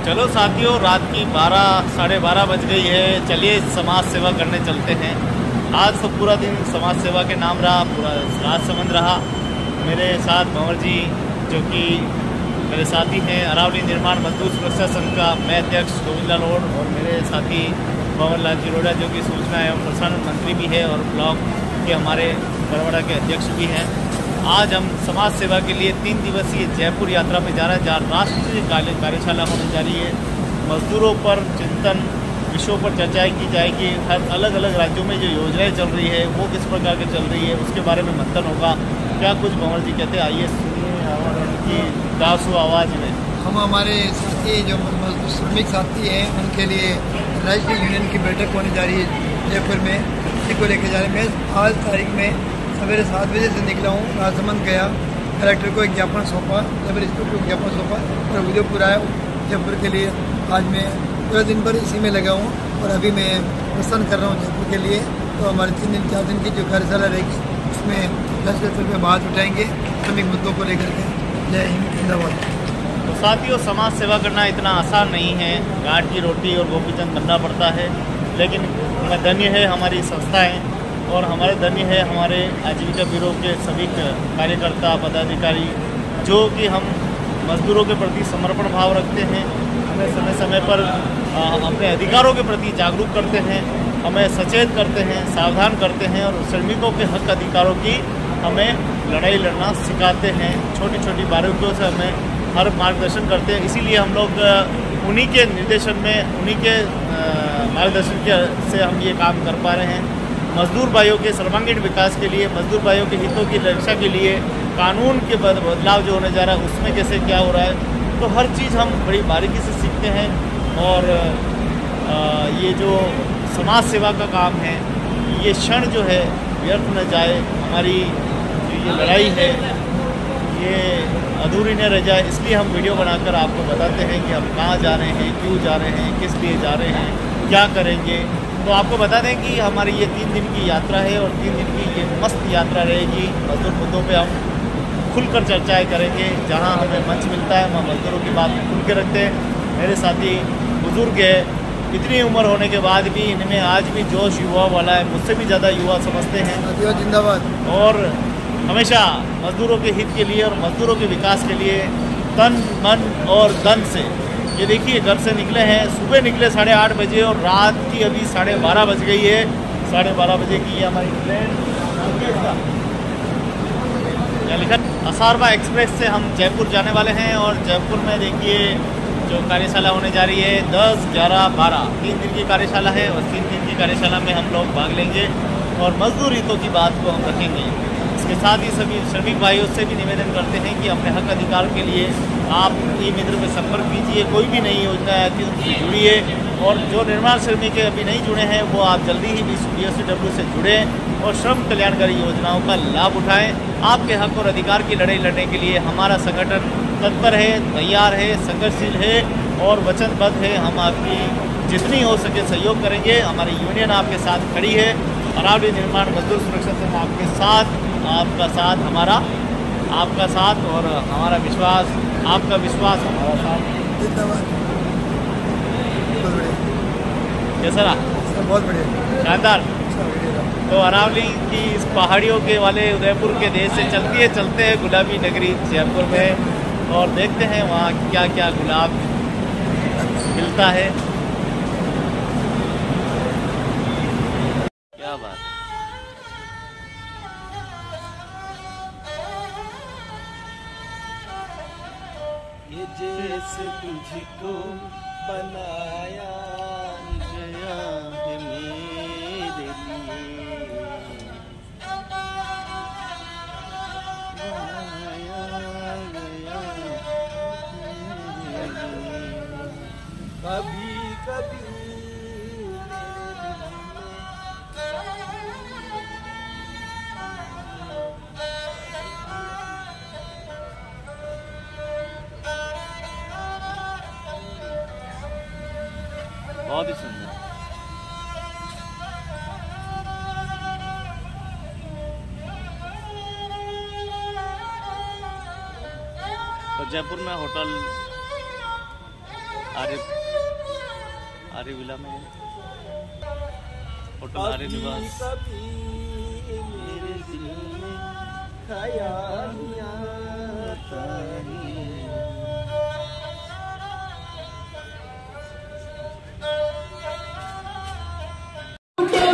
चलो साथियों, रात की 12 साढ़े 12 बज गई है। चलिए समाज सेवा करने चलते हैं। आज तो पूरा दिन समाज सेवा के नाम रहा, पूरा राजसमंद रहा। मेरे साथ भंवर जी जो कि मेरे साथी हैं, अरावली निर्माण मजदूर सुरक्षा संघ का मैं अध्यक्ष गोविंद लाल ओड, और मेरे साथी भंवर लाल जिरोड़ा जो कि सूचना एवं प्रसारण मंत्री भी है और ब्लॉक के हमारे बरवाड़ा के अध्यक्ष भी हैं। आज हम समाज सेवा के लिए 3 दिवसीय जयपुर यात्रा में जा रहे हैं, जहाँ राष्ट्रीय कार्यशाला होने जा रही है। मजदूरों पर चिंतन विषयों पर चर्चाएं की जाएगी। हर अलग अलग राज्यों में जो योजनाएं चल रही है वो किस प्रकार की चल रही है उसके बारे में मंथन होगा। क्या कुछ भंवर जी कहते हैं, आइए सुनिए और उनकी दासु आवाज़ में। हम हमारे साथी जो मजदूर श्रमिक साथी हैं उनके लिए राष्ट्रीय यूनियन की बैठक होने जा रही है जयपुर में, इसी को लेकर जा रहे हैं। मैं आज तारीख में सवेरे 7 बजे से निकला हूँ, राजसमंद गया, कलेक्टर को एक ज्ञापन सौंपा, लेबर इंस्पेक्टर को ज्ञापन सौंपा और उदयपुर आया जयपुर के लिए। आज मैं पूरा दिन भर इसी में लगा हूँ और अभी मैं प्रस्थान कर रहा हूँ जयपुर के लिए। तो हमारे 3-4 दिन की जो कार्यशाला रहेगी उसमें 10 में बात उठाएंगे श्रमिक मुद्दों को लेकर के। जय हिंद, जिंदाबाद। तो साथियों, समाज सेवा करना इतना आसान नहीं है। गांठ की रोटी और गोपीचंद बनना पड़ता है, लेकिन धन्य है हमारी संस्थाएँ और हमारे धन्य है हमारे आजीविका ब्यूरो के सभी कार्यकर्ता पदाधिकारी जो कि हम मजदूरों के प्रति समर्पण भाव रखते हैं। हमें समय समय पर अपने अधिकारों के प्रति जागरूक करते हैं, हमें सचेत करते हैं, सावधान करते हैं और श्रमिकों के हक अधिकारों की हमें लड़ाई लड़ना सिखाते हैं। छोटी छोटी बारीकियों से हमें हर मार्गदर्शन करते हैं। इसीलिए हम लोग उन्हीं के निर्देशन में, उन्हीं के मार्गदर्शन से हम ये काम कर पा रहे हैं। मजदूर भाइयों के सर्वांगीण विकास के लिए, मजदूर भाइयों के हितों की रक्षा के लिए कानून के बदलाव जो होने जा रहा है उसमें कैसे क्या हो रहा है, तो हर चीज़ हम बड़ी बारीकी से सीखते हैं। और ये जो समाज सेवा का काम है, ये क्षण जो है व्यर्थ न जाए, हमारी जो ये लड़ाई है ये अधूरी न रह जाए, इसलिए हम वीडियो बनाकर आपको बताते हैं कि हम कहाँ जा रहे हैं, क्यों जा रहे हैं, किस लिए जा रहे हैं, क्या करेंगे। तो आपको बता दें कि हमारी ये 3 दिन की यात्रा है और 3 दिन की ये मस्त यात्रा रहेगी। मजदूर मुद्दों पे हम खुलकर चर्चाएं करेंगे। जहां हमें मंच मिलता है वहाँ मजदूरों की बात खुल के रखते हैं। मेरे साथी बुजुर्ग है, इतनी उम्र होने के बाद भी इनमें आज भी जोश युवा वाला है, मुझसे भी ज़्यादा युवा समझते हैं। जिंदाबाद। और हमेशा मजदूरों के हित के लिए और मजदूरों के विकास के लिए तन मन और धन से, ये देखिए घर से निकले हैं, सुबह निकले 8:30 बजे और रात की अभी 12:30 बज गई है। 12:30 बजे की ये हमारी ट्रेन यहाँ लिखा असारबा एक्सप्रेस से हम जयपुर जाने वाले हैं। और जयपुर में देखिए जो कार्यशाला होने जा रही है 10, 11, 12 3 दिन की कार्यशाला है और 3 दिन की कार्यशाला में हम लोग भाग लेंगे और मजदूर हितों की बात को हम रखेंगे। इसके साथ ही सभी श्रमिक भाइयों से भी निवेदन करते हैं कि अपने हक अधिकार के लिए आप ई-मित्र में संपर्क कीजिए। कोई भी नई योजना है उससे जुड़िए और जो निर्माण श्रमिक अभी नहीं जुड़े हैं वो आप जल्दी ही BSW से जुड़ें और श्रम कल्याणकारी योजनाओं का लाभ उठाएं। आपके हक और अधिकार की लड़ाई लड़ने के लिए हमारा संगठन तत्पर है, तैयार है, संघर्षशील है और वचनबद्ध है। हम आपकी जितनी हो सके सहयोग करेंगे। हमारी यूनियन आपके साथ खड़ी है। अरावली निर्माण मजदूर सुरक्षा संघ आपके साथ, आपका साथ हमारा, आपका साथ और हमारा विश्वास, आपका विश्वास हमारा साथ। जिंदाबाद। कैसा रहा? बहुत बढ़िया, शानदार। तो अरावली की इस पहाड़ियों के वाले उदयपुर के देश से चलते हैं गुलाबी नगरी जयपुर में और देखते हैं वहाँ क्या क्या गुलाब मिलता है। क्या बात है। ये जैसे तुझको बनाया गया है मेरे लिए, बनाया गया मेरे लिए। कभी कभी बहुत ही सुंदर। तो जयपुर में होटल आर्य विला में होटल आर्य निवास। कभी मेरे दिल में ख्याल आता है।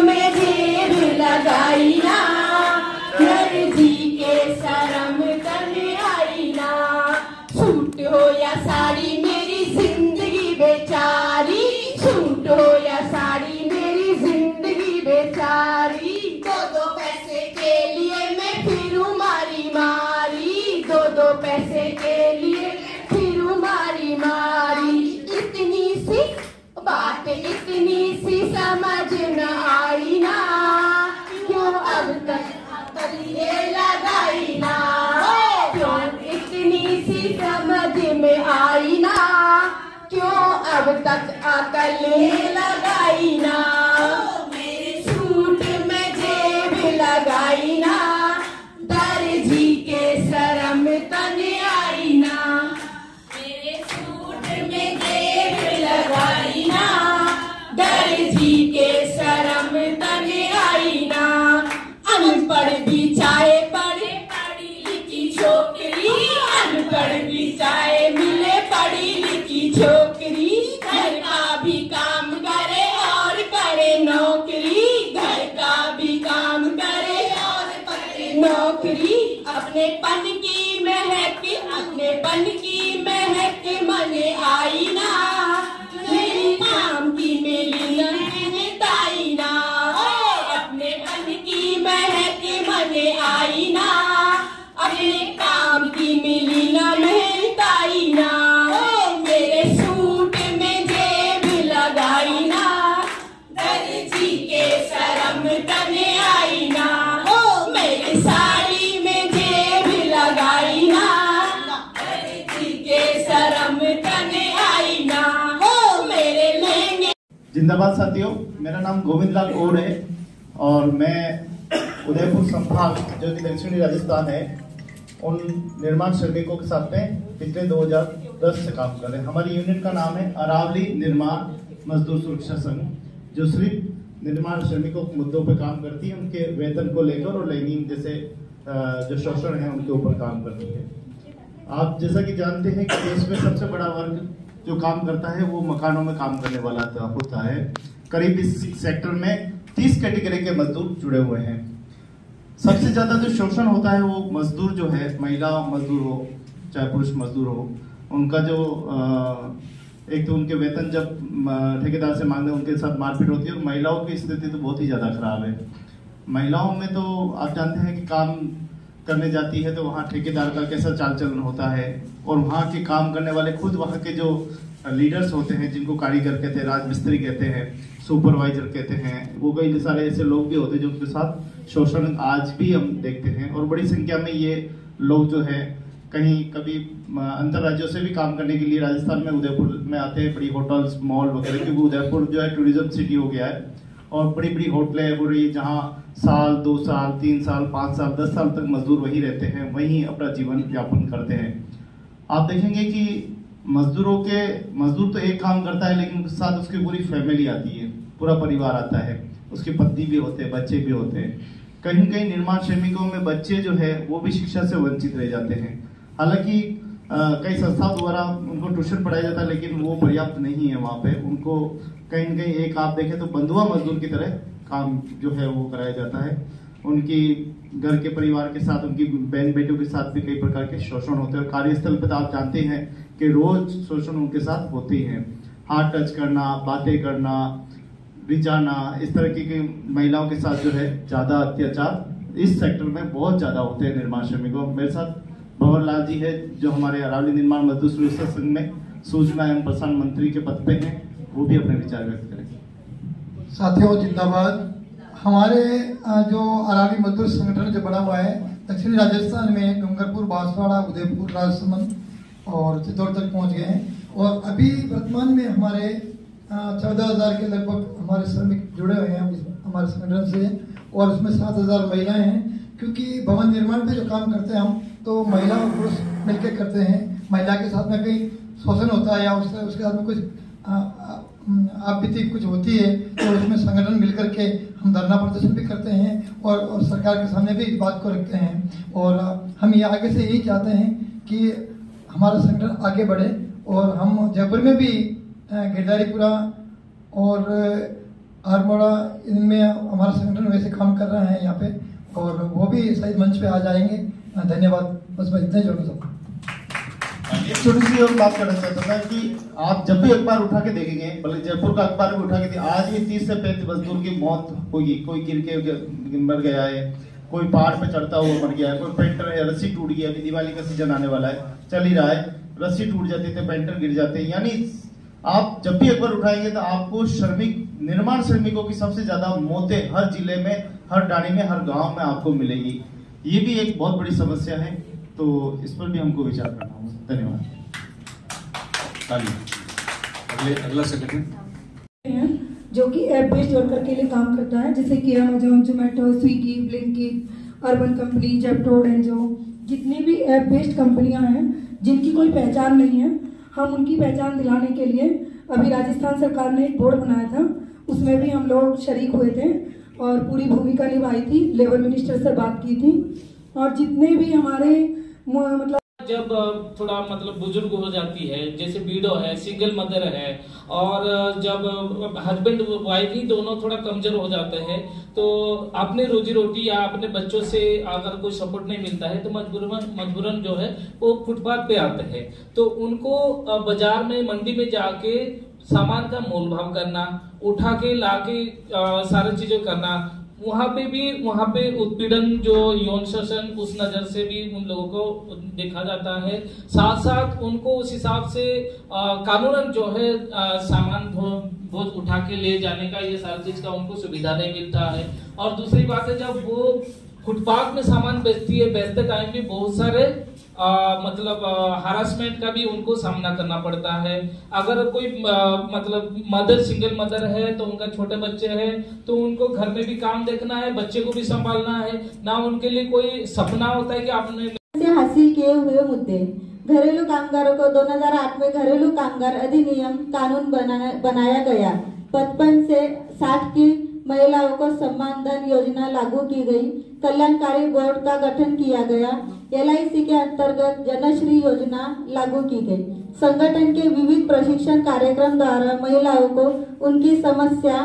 में देर लगाई ना, दर्जी के शर्म करने आई ना। सूट हो या साड़ी मेरी जिंदगी बेचारी, सूट हो या साड़ी मेरी जिंदगी बेचारी। दो पैसे के लिए मैं फिरूं मारी मारी, दो पैसे के लिए फिरूं मारी मारी। इतनी सी बात इतनी सी समझ न आई ना, क्यों अब तक ये लगाई ना, क्यों इतनी सी समझ में आई ना, क्यों अब तक अकल लगाई ना। मेरे सूट में जेब लगाई ना, दर्जी के शर्म तने आई ना। मेरे सूट में जेब लगाई ना, दर्जी के शर्म तने आई ना। अनपढ़ भी चाहे पढ़े पढ़ी लिखी छोकरी, अनपढ़ भी चाहे मिले पढ़ी लिखी छोकरी। घर का भी काम करे और करे नौकरी, घर का भी काम करे और करे नौकरी। अपने पन की महक, अपने पन की महक मने आई ना, मेरी काम की मिली ताई ना। अपने पन की महक मने आई ना, अपने काम की मिली ना ताई ना। मेरे सूट में जेब लगाई ना, दर्जी के शर्म तने आई ना। मेरी साड़ी में जेब लगाई ना, दर्जी के शर्म तने आई ना। मेरे लहंगे। जिंदाबाद साथियों, मेरा नाम गोविंद लाल और है और मैं उदयपुर संभाग जो कि दक्षिणी राजस्थान है उन निर्माण श्रमिकों के साथ में पिछले 2010 से काम कर रहे हैं। हमारी यूनिट का नाम है अरावली निर्माण मजदूर सुरक्षा संघ, जो सिर्फ निर्माण श्रमिकों के मुद्दों पर काम करती है, उनके वेतन को लेकर और लैंगिक जैसे जो शोषण है उनके ऊपर काम करती है। आप जैसा कि जानते हैं कि देश में सबसे बड़ा वर्ग जो काम करता है वो मकानों में काम करने वाला होता है। करीब इस सेक्टर में 30 कैटेगरी के मजदूर जुड़े हुए हैं। सबसे ज्यादा जो शोषण होता है वो मजदूर जो है, महिला मजदूर हो चाहे पुरुष मजदूर हो, उनका जो एक तो उनके वेतन जब ठेकेदार से मांगते हैं उनके साथ मारपीट होती है, और महिलाओं की स्थिति तो बहुत ही ज्यादा खराब है। महिलाओं में तो आप जानते हैं कि काम करने जाती है तो वहाँ ठेकेदार का कैसा चाल चलन होता है, और वहाँ के काम करने वाले खुद वहाँ के जो लीडर्स होते हैं जिनको कारीगर कहते हैं, राजमिस्त्री कहते हैं, सुपरवाइजर कहते हैं, वो कई सारे ऐसे लोग भी होते हैं जिनके साथ शोषण आज भी हम देखते हैं। और बड़ी संख्या में ये लोग जो है कहीं कभी अंतर राज्यों से भी काम करने के लिए राजस्थान में उदयपुर में आते हैं, बड़ी होटल्स मॉल वगैरह, क्योंकि उदयपुर जो है टूरिज्म सिटी हो गया है और बड़ी बड़ी होटलें हो रही है जहाँ साल 2 साल 3 साल 5 साल 10 साल तक मजदूर वहीं रहते हैं, वहीं अपना जीवन यापन करते हैं। आप देखेंगे कि मजदूर तो एक काम करता है, लेकिन उसके साथ उसकी पूरी फैमिली आती है, पूरा परिवार आता है, उसकी पत्नी भी होते हैं, बच्चे भी होते हैं। कहीं कहीं निर्माण श्रमिकों में बच्चे जो है वो भी शिक्षा से वंचित रह जाते हैं। हालांकि कई संस्थाओं द्वारा उनको ट्यूशन पढ़ाया जाता है, लेकिन वो पर्याप्त नहीं है। वहाँ पे उनको कहीं न कहीं एक आप देखें तो बंधुआ मजदूर की तरह काम जो है वो कराया जाता है। उनकी घर के परिवार के साथ, उनकी बहन बेटियों के साथ भी कई प्रकार के शोषण होते हैं, और कार्यस्थल पर तो आप जानते हैं कि रोज शोषण उनके साथ होते हैं। हाथ टच करना, बातें करना, रिझाना, इस तरह की महिलाओं के साथ जो है ज्यादा अत्याचार इस सेक्टर में बहुत ज्यादा होते हैं निर्माण श्रमिकों। मेरे साथ भंवर लाल जी है जो हमारे अरावली निर्माण मजदूर सुरक्षा संघ में सूचना एवं प्रसारण मंत्री के पद पे हैं, वो भी अपने विचार व्यक्त करेंगे। साथियों जिंदाबाद। हमारे जो अरावली मजदूर संगठन जो बना हुआ है दक्षिणी राजस्थान में डूंगरपुर, बांसवाड़ा, उदयपुर, राजसमंद और चित्तौड़ तक पहुंच गए हैं, और अभी वर्तमान में हमारे 14,000 के लगभग हमारे श्रमिक जुड़े हुए हैं हमारे संगठन से, और उसमें 7,000 महिलाएं हैं। क्योंकि भवन निर्माण पे जो काम करते हैं हम तो महिला और पुरुष मिलकर करते हैं। महिला के साथ में कई शोषण होता है या उसके साथ में कुछ आपत्ति कुछ होती है तो उसमें संगठन मिलकर के हम धरना प्रदर्शन भी करते हैं और सरकार के सामने भी इस बात को रखते हैं। और हम ये आगे से यही चाहते हैं कि हमारा संगठन आगे बढ़े और हम जयपुर में भी गिरधारीपुरा और आरमोड़ा इनमें हमारा संगठन वैसे काम कर रहा है यहाँ पे, और वो भी शायद मंच पे आ जाएंगे। धन्यवाद। बस मैं इतना जोड़ना चाहता हूँ। छोटी सी और बात करना चाहता था कि आप जब भी अखबार उठा के देखेंगे, बल्कि जयपुर का अखबार भी उठा के आज भी 30 से 35 मजदूर की मौत होगी। कोई गिर के मर गया है, कोई पहाड़ पे चढ़ता हुआ मर गया है, कोई पेंटर है रस्सी टूट गया। अभी दिवाली का सीजन आने वाला है, चल ही रहा है, रस्सी टूट जाती है, पेंटर गिर जाते हैं। यानी आप जब भी अखबार उठाएंगे तो आपको निर्माण श्रमिकों की सबसे ज्यादा मौतें हर जिले में, हर डाणी में, हर गांव में आपको मिलेगी। ये भी एक बहुत बड़ी समस्या है, तो इस पर भी हमको विचार करना होगा। धन्यवाद। अगला सेक्रेटरी जो कि ऐप बेस्ड वर्कर के लिए काम करता है, जैसे कि Amazon, Zomato, Swiggy, Blinkit, urban company, Zepto, Dunzo, जितनी भी ऐप बेस्ड कंपनियां हैं जिनकी कोई पहचान नहीं है, हम उनकी पहचान दिलाने के लिए अभी राजस्थान सरकार ने एक बोर्ड बनाया था, उसमें भी हम लोग शरीक हुए थे और पूरी भूमिका निभाई थी। लेबर मिनिस्टर से बात की थी और जितने भी हमारे मतलब जब थोड़ा मतलब बुजुर्ग हो जाती है, जैसे बीडो है, सिंगल मदर है, और जब हस्बैंड वाइफ ही दोनों थोड़ा कमजोर हो जाते हैं, तो अपने रोजी रोटी या अपने बच्चों से अगर कोई सपोर्ट नहीं मिलता है तो मजबूरन जो है वो फुटपाथ पे आते हैं। तो उनको बाजार में, मंडी में जाके सामान का मोल भाव करना, उठा के लाके सारी चीजें करना, वहाँ पे उत्पीड़न, जो यौन शोषण, उस नजर से भी उन लोगों को देखा जाता है। साथ साथ उनको उस हिसाब से कानूनन जो है सामान बोझ उठा के ले जाने का, ये सारी चीज का उनको सुविधा नहीं मिलता है। और दूसरी बात है, जब वो फुटपाथ में सामान बेचते टाइम भी बहुत सारे मतलब हरासमेंट का भी उनको सामना करना पड़ता है। अगर कोई मतलब मदर, सिंगल मदर है तो उनका छोटे बच्चे हैं तो उनको घर में भी काम देखना है, बच्चे को भी संभालना है, ना उनके लिए कोई सपना होता है कि आपने से हासिल किए हुए मुद्दे। घरेलू कामगारों को 2008 में घरेलू कामगार अधिनियम कानून बनाया गया। 55 से 60 की महिलाओं को सम्मान धन योजना लागू की गई। कल्याणकारी बोर्ड का गठन किया गया। LIC के अंतर्गत जनश्री योजना लागू की गई। संगठन के विविध प्रशिक्षण कार्यक्रम द्वारा महिलाओं को उनकी समस्या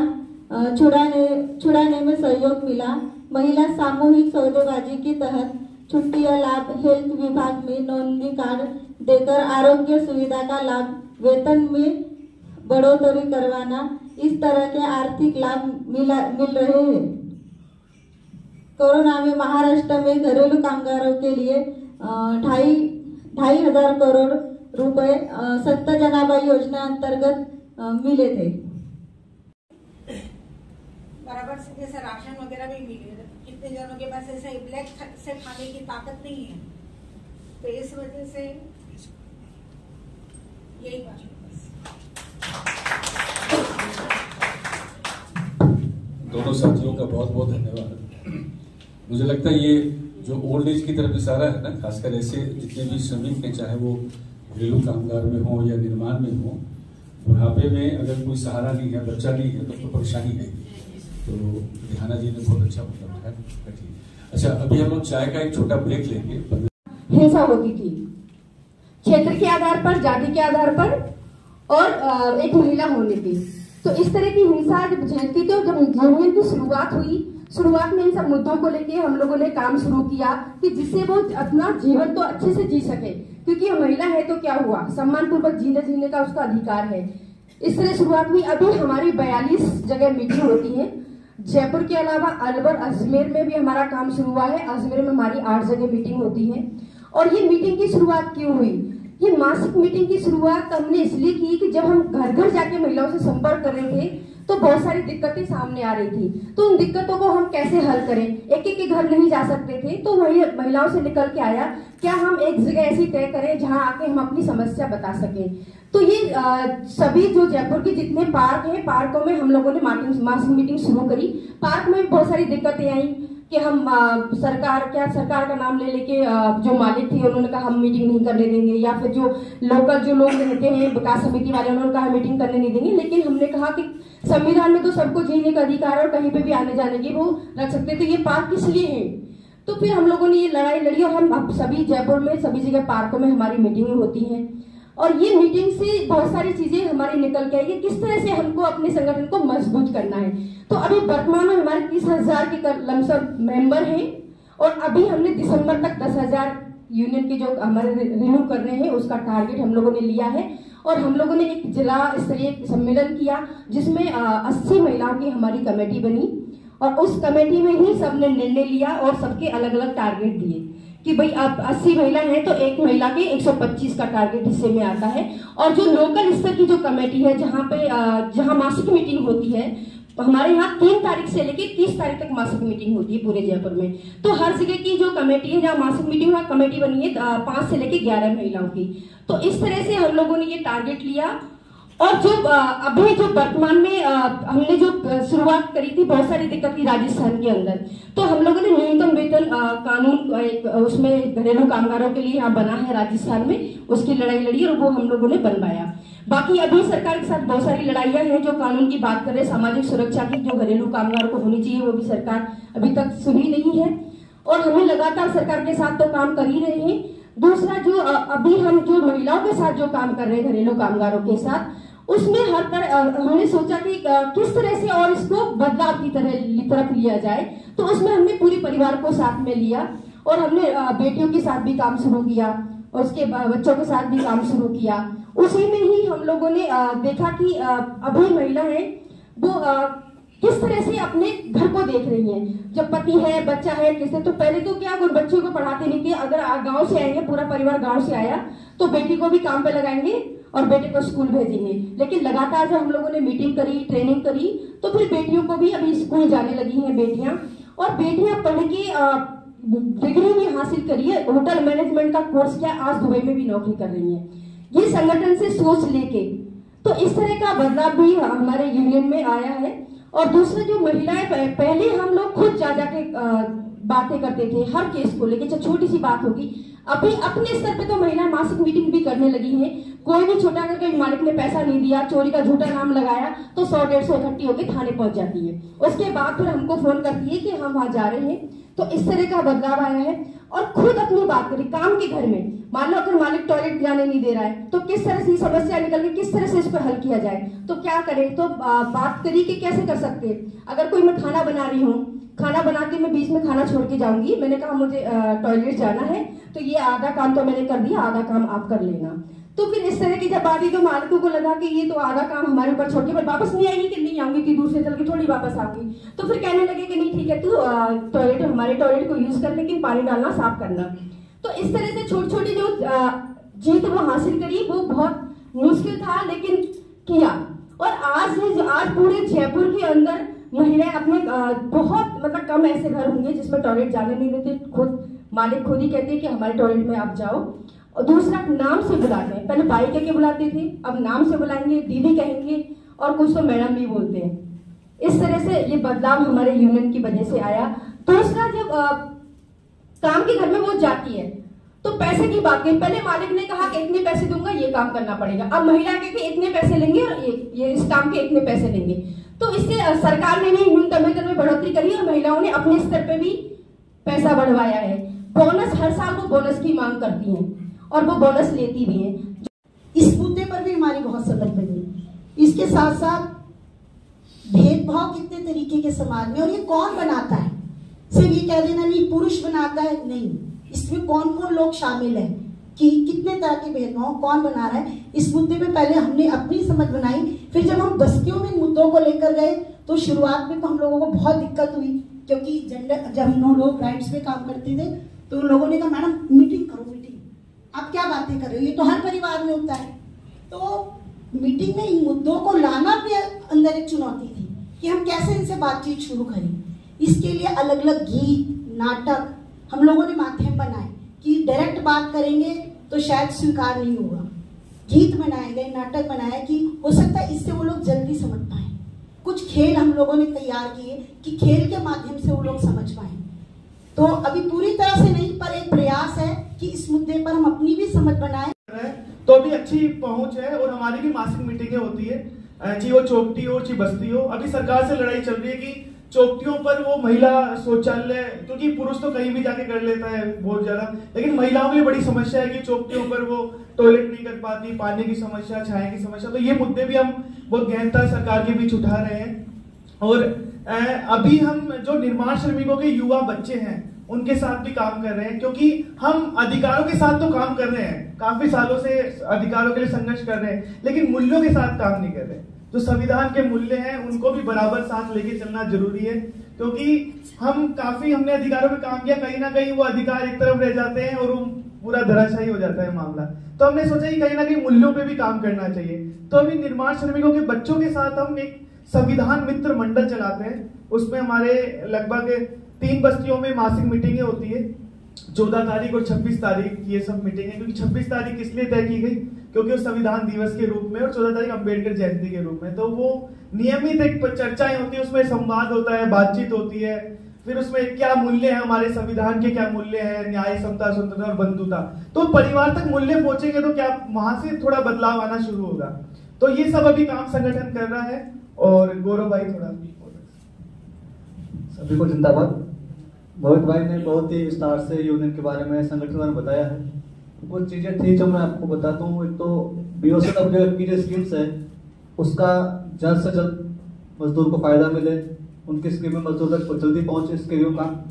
छुड़ाने में सहयोग मिला। महिला सामूहिक सौदेबाजी के तहत छुट्टियां लाभ, हेल्थ विभाग में नोंदणी कार्ड देकर आरोग्य सुविधा का लाभ, वेतन में बढ़ोतरी करवाना, इस तरह के आर्थिक लाभ मिल रहे हैं। कोरोना में महाराष्ट्र में घरेलू कामगारों के लिए 2,500 करोड़ रुपए संत जनाबाई योजना अंतर्गत मिले थे। बराबर से जैसे राशन वगैरह भी मिले, कितने जनों के पास ऐसे ब्लैक से खाने की ताकत नहीं है, तो इस वजह से यही बात है। दोनों साथियों का बहुत बहुत धन्यवाद। मुझे लगता है ये जो ओल्ड एज की तरफ इशारा है ना, खासकर ऐसे जितने भी श्रमिक हैं, चाहे वो घरेलू कामगार में हो या निर्माण में हो, बुढ़ापे में अगर कोई सहारा नहीं है, बच्चा नहीं है, तो परेशानी है। तो ध्याना जी ने बहुत अच्छा मतलब उठाया। अच्छा, अभी हम लोग चाय का एक छोटा ब्रेक लेंगे। हिंसा होती थी क्षेत्र के आधार पर, जाति के आधार पर और एक महिला होने की। तो इस तरह की हिंसा जब झेलती, तो जब यूनियन की शुरुआत हुई, शुरुआत में इन सब मुद्दों को लेके हम लोगों ने काम शुरू किया कि जिससे वो अपना जीवन तो अच्छे से जी सके, क्योंकि महिला है तो क्या हुआ, सम्मान पूर्वक जीने का उसका अधिकार है। इस तरह शुरुआत हुई। अभी हमारी 42 जगह मीटिंग होती है। जयपुर के अलावा अलवर, अजमेर में भी हमारा काम शुरू हुआ है। अजमेर में हमारी 8 जगह मीटिंग होती है। और ये मीटिंग की शुरुआत क्यों हुई? ये मासिक मीटिंग की शुरुआत हमने इसलिए की कि जब हम घर घर जाके महिलाओं से संपर्क कर रहे थे तो बहुत सारी दिक्कतें सामने आ रही थी। तो उन दिक्कतों को हम कैसे हल करें, एक एक के घर नहीं जा सकते थे, तो वही महिलाओं से निकल के आया, क्या हम एक जगह ऐसी तय करें जहां आके हम अपनी समस्या बता सकें। तो ये सभी जो जयपुर के जितने पार्क हैं, पार्कों में हम लोगों ने मासिक मीटिंग शुरू करी। पार्क में बहुत सारी दिक्कतें आई, कि हम सरकार का नाम ले लेके जो मालिक थे उन्होंने कहा हम मीटिंग नहीं करने देंगे, या फिर जो लोकल जो लोग रहते हैं विकास समिति वाले उन्होंने कहा मीटिंग करने नहीं देंगे। लेकिन हमने कहा कि संविधान में तो सबको जीने का अधिकार और कहीं पे भी आने जाने की वो रख सकते, तो ये पार्क किस लिए है। तो फिर हम लोगों ने ये लड़ाई लड़ी और हम अब सभी जयपुर में सभी जगह पार्कों में हमारी मीटिंगें होती हैं और ये मीटिंग से बहुत सारी चीजें हमारी निकल के आई कि किस तरह से हमको अपने संगठन को मजबूत करना है। तो अभी वर्तमान में हमारे 30,000 के लमसम मेंबर हैं और अभी हमने दिसंबर तक 10,000 यूनियन के जो हमारे रिन्यू करने हैं उसका टारगेट हम लोगों ने लिया है। और हम लोगों ने एक जिला स्तरीय सम्मेलन किया जिसमें 80 महिलाओं की हमारी कमेटी बनी और उस कमेटी में ही सबने निर्णय लिया और सबके अलग अलग टारगेट दिए कि भाई अब 80 महिला हैं तो एक महिला के 125 का टारगेट हिस्से में आता है। और जो लोकल स्तर की जो कमेटी है जहां मासिक मीटिंग होती है, हमारे यहाँ 3 तारीख से लेके 30 तारीख तक मासिक मीटिंग होती है पूरे जयपुर में। तो हर जगह की जो कमेटी है जहाँ मासिक मीटिंग वहाँ कमेटी बनी है 5 से लेके 11 महिलाओं की। तो इस तरह से हम लोगों ने ये टारगेट लिया। और जो अभी जो वर्तमान में हमने जो शुरुआत करी थी, बहुत सारी दिक्कत थी राजस्थान के अंदर, तो हम लोगों ने न्यूनतम वेतन कानून उसमें घरेलू कामगारों के लिए यहाँ बना है राजस्थान में, उसकी लड़ाई लड़ी और वो हम लोगों ने बनवाया। बाकी अभी सरकार के साथ बहुत सारी लड़ाइयाँ हैं जो कानून की बात कर रहे हैं, सामाजिक सुरक्षा की जो घरेलू कामगारों को होनी चाहिए वो भी सरकार अभी तक सुनी नहीं है और हमें लगातार सरकार के साथ तो काम कर ही रहे हैं। दूसरा जो अभी हम जो महिलाओं के साथ जो काम कर रहे हैं घरेलू कामगारों के साथ, उसमें हर तरह हमने सोचा कि किस तरह से और इसको बदलाव की तरफ लिया जाए। तो उसमें हमने पूरे परिवार को साथ में लिया और हमने बेटियों के साथ भी काम शुरू किया और उसके बच्चों के साथ भी काम शुरू किया। उसी में ही हम लोगों ने देखा कि अभी महिला है वो किस तरह से अपने घर को देख रही हैं। जब पति है, बच्चा है, किससे, तो पहले तो क्या वो बच्चों को पढ़ाते नहीं थे। अगर गांव से आएंगे, पूरा परिवार गांव से आया तो बेटी को भी काम पे लगाएंगे और बेटे को स्कूल भेजेंगे। लेकिन लगातार जब हम लोगों ने मीटिंग करी, ट्रेनिंग करी, तो फिर बेटियों को भी अभी स्कूल जाने लगी हैं बेटियां, और बेटियां पढ़ के डिग्री भी हासिल करी है। होटल मैनेजमेंट का कोर्स किया, आज दुबई में भी नौकरी कर रही है ये संगठन से सोच लेके। तो इस तरह का बदलाव भी हमारे यूनियन में आया है। और दूसरा जो महिलाएं, पहले हम लोग खुद जा जाके बातें करते थे हर केस को लेके, छोटी सी बात होगी। अभी अपने स्तर पे तो महिलाएं मासिक मीटिंग भी करने लगी हैं। कोई भी छोटा अगर कोई मालिक ने पैसा नहीं दिया, चोरी का झूठा नाम लगाया, तो 100-150 इकट्ठी होकर थाने पहुंच जाती है। उसके बाद फिर हमको फोन करती है कि हम वहां जा रहे हैं। तो इस तरह का बदलाव आया है। और खुद अपनी बात करी काम के घर में, मान लो अगर मालिक टॉयलेट जाने नहीं दे रहा है तो किस तरह से समस्या निकल के किस तरह से इसको हल किया जाए, तो क्या करें। तो बात करी कि कैसे कर सकते हैं। अगर कोई मैं खाना बना रही हूँ, खाना बनाते मैं बीच में खाना छोड़ के जाऊंगी, मैंने कहा मुझे टॉयलेट जाना है, तो ये आधा काम तो मैंने कर दिया, आधा काम आप कर लेना। तो फिर इस तरह की जब बात हुई तो मालिकों को लगा कि ये तो आधा काम हमारे ऊपर छोड़ के पर वापस नहीं आएगी कि नहीं आऊंगी, कि दूसरे चल के थोड़ी वापस आऊंगी। तो फिर कहने लगे कि नहीं ठीक है, तू टॉयलेट हमारे टॉयलेट को यूज कर, लेकिन पानी डालना, साफ करना। तो इस तरह से छोटी छोटी जो जीत वो हासिल करी, वो बहुत मुश्किल था लेकिन किया। और आज पूरे जयपुर के अंदर महिलाएं अपने बहुत मतलब कम ऐसे घर होंगे जिसमें टॉयलेट जाने नहीं देते, खुद मालिक खुद ही कहते हैं कि हमारे टॉयलेट में आप जाओ। और दूसरा नाम से बुलाते हैं, पहले बाई कह के बुलाते थे, अब नाम से बुलाएंगे, दीदी कहेंगे और कुछ तो मैडम भी बोलते हैं। इस तरह से ये बदलाव हमारे यूनियन की वजह से आया। दूसरा जब काम के घर में वो जाती है तो पैसे की बात नहीं, पहले मालिक ने कहा कि इतने पैसे दूंगा, ये काम करना पड़ेगा। अब महिला कहती इतने पैसे लेंगे और ये इस काम के इतने पैसे लेंगे। तो इससे सरकार ने भी न्यूनतम वेतन में बढ़ोतरी करी और महिलाओं ने अपने स्तर पे भी पैसा बढ़वाया है। बोनस हर साल वो बोनस की मांग करती हैं और वो बोनस लेती भी हैं। इस मुद्दे पर भी हमारी बहुत समझ बनी। इसके साथ साथ भेदभाव कितने तरीके के समाज में, और ये कौन बनाता है। सिर्फ ये कह देना नहीं पुरुष बनाता है, नहीं, इसमें कौन कौन लोग शामिल हैं, कि कितने तरह के भेदभाव कौन बना रहा है। इस मुद्दे पे पहले हमने अपनी समझ बनाई, फिर जब हम बस्तियों में मुद्दों को लेकर गए तो शुरुआत में तो हम लोगों को बहुत दिक्कत हुई, क्योंकि जब हम लोग राइट्स पे काम करते थे तो लोगों ने कहा मैडम मीटिंग करो, मीटिंग, आप क्या बातें कर रहे हो, ये तो हर परिवार में होता है। तो मीटिंग में इन मुद्दों को लाना भी अंदर एक चुनौती थी कि हम कैसे इनसे बातचीत शुरू करें। इसके लिए अलग अलग गीत, नाटक हम लोगों ने माध्यम बनाए कि डायरेक्ट बात करेंगे तो शायद स्वीकार नहीं होगा। गीत बनाए गए, नाटक बनाए कि हो सकता है इससे वो लोग जल्दी समझ पाए। कुछ खेल हम लोगों ने तैयार किए कि खेल के माध्यम से वो लोग समझ पाए। तो अभी पूरी तरह से नहीं, पर एक प्रयास है कि इस मुद्दे पर हम अपनी भी समझ बनाएं। तो अभी अच्छी पहुंच है और हमारी भी मासिक मीटिंगें होती है, चाहे वो चौपटी हो चाहे बस्ती हो। अभी सरकार से लड़ाई चल रही है कि चौपटियों पर वो महिला शौचालय, क्योंकि पुरुष तो कहीं भी जाके कर लेता है बहुत ज्यादा, लेकिन महिलाओं के लिए बड़ी समस्या है कि चौपटियों पर वो टॉयलेट नहीं कर पाती, पानी की समस्या, छाया की समस्या। तो ये मुद्दे भी हम बहुत गहनता सरकार के बीच उठा रहे हैं। और अभी हम जो निर्माण श्रमिकों के युवा बच्चे हैं उनके साथ भी काम कर रहे हैं, क्योंकि हम अधिकारों के साथ तो काम कर रहे हैं, काफी सालों से अधिकारों के लिए संघर्ष कर रहे हैं, लेकिन मूल्यों के साथ काम नहीं कर रहे। जो संविधान के मूल्य हैं उनको भी बराबर साथ लेके चलना जरूरी है, क्योंकि हमने अधिकारों पे काम किया, कहीं ना कहीं वो अधिकार एक तरफ रह जाते हैं और वो पूरा धराशायी हो जाता है मामला। तो हमने सोचा कि कहीं ना कहीं मूल्यों पे भी काम करना चाहिए। तो अभी निर्माण श्रमिकों के बच्चों के साथ हम एक संविधान मित्र मंडल चलाते हैं। उसमें हमारे लगभग 3 बस्तियों में मासिक मीटिंगें होती है, 14 तारीख और 26 तारीख ये सब मीटिंग है। क्योंकि 26 तारीख इसलिए तय की गई क्योंकि वो संविधान दिवस के रूप में और 14 तारीख अम्बेडकर जयंती के रूप में, तो वो नियमित एक चर्चाएं होती है, उसमें संवाद होता है, बातचीत होती है। फिर उसमें क्या मूल्य है, हमारे संविधान के क्या मूल्य है, न्याय, समता, स्वतंत्रता और बंधुता। तो परिवार तक मूल्य पहुंचेंगे तो क्या वहां से थोड़ा बदलाव आना शुरू होगा। तो ये सब अभी काम संगठन कर रहा है। और गौरव भाई थोड़ा सभी को जिंदाबाद। मोहित भाई ने बहुत ही विस्तार से यूनियन के बारे में, संगठन के बारे में बताया है। कुछ चीजें थी जो मैं आपको बताता हूँ। एक तो BOCWF की जो स्कीम्स है उसका जल्द से जल्द मजदूर को फायदा मिले, उनकी स्कीम में मजदूर तक जल्दी पहुंचे, इसके लिए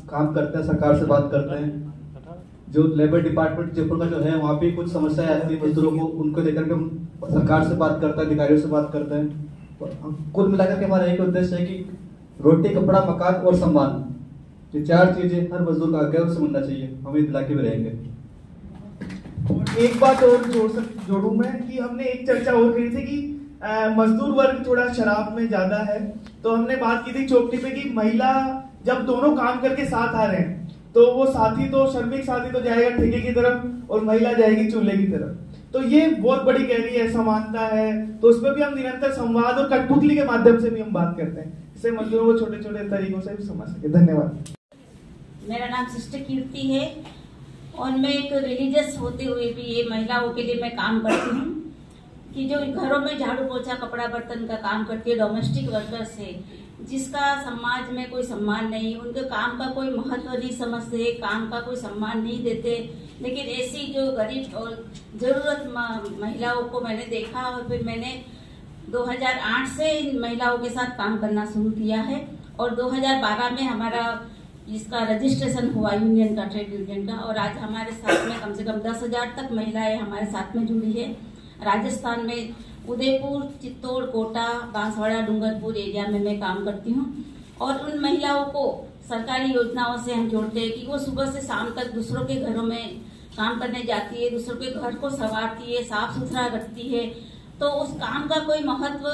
काम करते हैं, सरकार से बात करते हैं। जो लेबर डिपार्टमेंट जयपुर का जो है वहाँ भी कुछ समस्याएं आती है मजदूरों को, उनको लेकर के हम सरकार से बात करते हैं, अधिकारियों से बात करते हैं। तो कुल मिलाकर के हमारा एक उद्देश्य है कि रोटी, कपड़ा, मकान और सम्मान, ये 4 चीजें हर मजदूर का हक है, उससे मिलना चाहिए। हम इस इलाके में रहेंगे। और एक बात और जोड़ूं मैं कि हमने एक चर्चा और करी थी कि मजदूर वर्ग थोड़ा शराब में ज्यादा है। तो हमने बात की थी चौपटी पे कि महिला जब दोनों काम करके साथ आ रहे हैं तो वो साथी तो श्रमिक साथी तो जाएगा ठेके की तरफ और महिला जाएगी चूल्हे की तरफ। तो ये बहुत बड़ी गहरी है, समानता है। तो उसमें भी हम निरंतर संवाद और कठपुतली के माध्यम से भी हम बात करते हैं, इससे मजदूरों को छोटे छोटे तरीकों से भी समझ सके। धन्यवाद। मेरा नाम सिस्टर कीर्ति है और मैं एक रिलीजियस होते हुए भी ये महिलाओं के लिए मैं काम करती हूँ कि जो घरों में झाड़ू पोछा, कपड़ा बर्तन का काम करती है, डोमेस्टिक वर्कर्स है, जिसका समाज में कोई सम्मान नहीं, उनके काम का कोई महत्व नहीं समझते, काम का कोई सम्मान नहीं देते। लेकिन ऐसी जो गरीब और जरूरत महिलाओं को मैंने देखा और फिर मैंने 2008 से इन महिलाओं के साथ काम करना शुरू किया है। और 2012 में हमारा इसका रजिस्ट्रेशन हुआ यूनियन का, ट्रेड यूनियन का। और आज हमारे साथ में कम से कम 10,000 तक महिलाएं हमारे साथ में जुड़ी है। राजस्थान में उदयपुर, चित्तौड़, कोटा, बांसवाड़ा, डूंगरपुर एरिया में मैं काम करती हूँ। और उन महिलाओं को सरकारी योजनाओं से हम जोड़ते हैं कि वो सुबह से शाम तक दूसरों के घरों में काम करने जाती है, दूसरों के घर को संवारती है, साफ सुथरा रखती है। तो उस काम का कोई महत्व,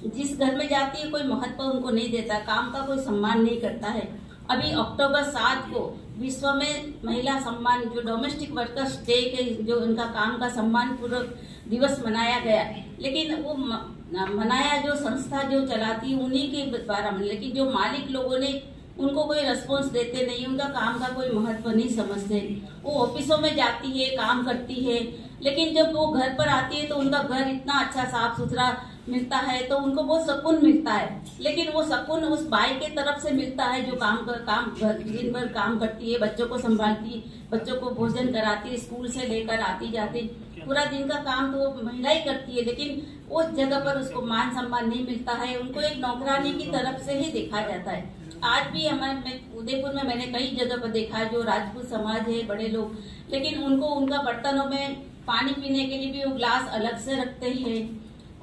जिस घर में जाती है कोई महत्व उनको नहीं देता, काम का कोई सम्मान नहीं करता है। अभी अक्टूबर 7 को विश्व में महिला सम्मान, जो डोमेस्टिक वर्कर्स डे के, जो उनका काम का सम्मान पूर्वक दिवस मनाया गया। लेकिन वो मनाया जो संस्था जो चलाती उन्हीं के द्वारा, लेकिन जो मालिक लोगों ने उनको कोई रिस्पॉन्स देते नहीं, उनका काम का कोई महत्व नहीं समझते। वो ऑफिसों में जाती है, काम करती है, लेकिन जब वो घर पर आती है तो उनका घर इतना अच्छा साफ सुथरा मिलता है तो उनको बहुत सुकून मिलता है। लेकिन वो सुकून उस बाई के तरफ से मिलता है जो काम दिन भर काम करती है, बच्चों को संभालती, बच्चों को भोजन कराती, स्कूल से लेकर आती जाती, पूरा दिन का काम तो वो महिला ही करती है। लेकिन उस जगह पर उसको मान सम्मान नहीं मिलता है, उनको एक नौकरानी की तरफ से ही देखा जाता है। आज भी हमारे उदयपुर में मैंने कई जगह पर देखा जो राजपूत समाज है, बड़े लोग, लेकिन उनको उनका बर्तनों में पानी पीने के लिए भी वो ग्लास अलग से रखते हैं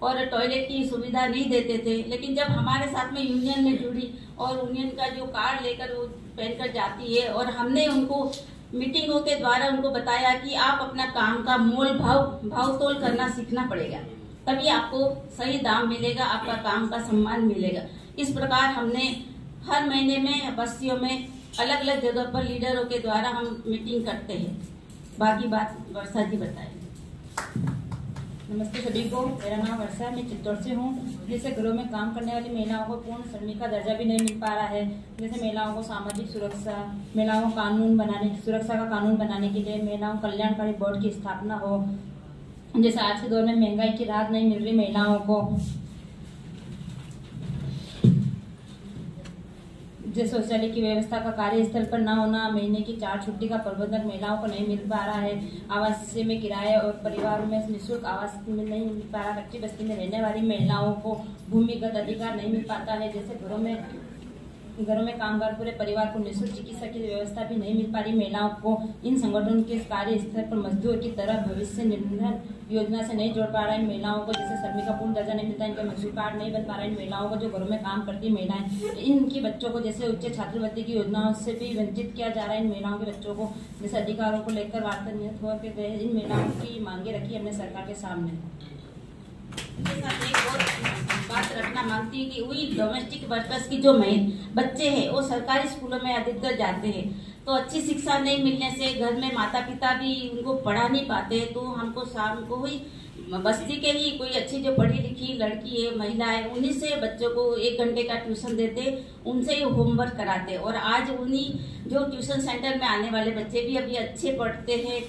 और टॉयलेट की सुविधा नहीं देते थे। लेकिन जब हमारे साथ में यूनियन में जुड़ी और यूनियन का जो कार्ड लेकर वो पहनकर जाती है और हमने उनको मीटिंगों के द्वारा उनको बताया कि आप अपना काम का मोल भाव तोल करना सीखना पड़ेगा, तभी आपको सही दाम मिलेगा, आपका काम का सम्मान मिलेगा। इस प्रकार हमने हर महीने में बस्तियों में अलग अलग जगह पर लीडरों के द्वारा हम मीटिंग करते हैं। बाकी बात वर्षा जी बताएंगे। नमस्ते सभी को, मेरा नाम वर्षा, मैं चित्तौड़ से हूँ। जैसे घरों में काम करने वाली महिलाओं को पूर्ण श्रमिक का दर्जा भी नहीं मिल पा रहा है। जैसे महिलाओं को सामाजिक सुरक्षा, महिलाओं को सुरक्षा का कानून बनाने के लिए महिलाओं कल्याणकारी बोर्ड की स्थापना हो। जैसे आज के दौर में महंगाई की राहत नहीं मिल रही महिलाओं को, जैसे शौचालय की व्यवस्था का कार्यस्थल पर न होना, महीने की 4 छुट्टी का प्रबंधन महिलाओं को नहीं मिल पा रहा है, आवास में किराए और परिवारों में निःशुल्क आवास में नहीं मिल पा रहा, कच्ची बस्ती में रहने वाली महिलाओं को भूमिगत अधिकार नहीं मिल पाता है। जैसे घरों में कामगार पूरे परिवार को निःशुल्क चिकित्सा की व्यवस्था भी नहीं मिल पा रही महिलाओं को। इन संगठनों के कार्य स्थल पर मजदूर की तरह भविष्य निधि योजना से नहीं जोड़ पा रहा है महिलाओं को। जैसे श्रमिक का पूर्ण दर्जा नहीं मिलता, इनका मजदूर कार्ड नहीं बन पा रहा है महिलाओं को, जो घरों में काम करती महिलाएं। इनकी बच्चों को जैसे उच्च छात्रवृत्ति की योजनाओं से भी वंचित किया जा रहा है। इन महिलाओं के बच्चों को जैसे अधिकारों को लेकर वार्तालाप होकर गए, इन महिलाओं की मांगे रखी हमने सरकार के सामने। बात रखना मांगती है कि वही डोमेस्टिक वर्कर्स की जो बच्चे हैं वो सरकारी स्कूलों में अधिकतर जाते हैं, तो अच्छी शिक्षा नहीं मिलने से घर में माता पिता भी उनको पढ़ा नहीं पाते। तो हमको शाम को हुई बस्ती के ही कोई अच्छी जो पढ़ी लिखी लड़की है, महिला है, उन्हीं से बच्चों को 1 घंटे का ट्यूशन देते, उनसे ही होमवर्क कराते। और आज उन्हीं जो ट्यूशन सेंटर में आने वाले बच्चे भी अभी अच्छे पढ़ते हैं।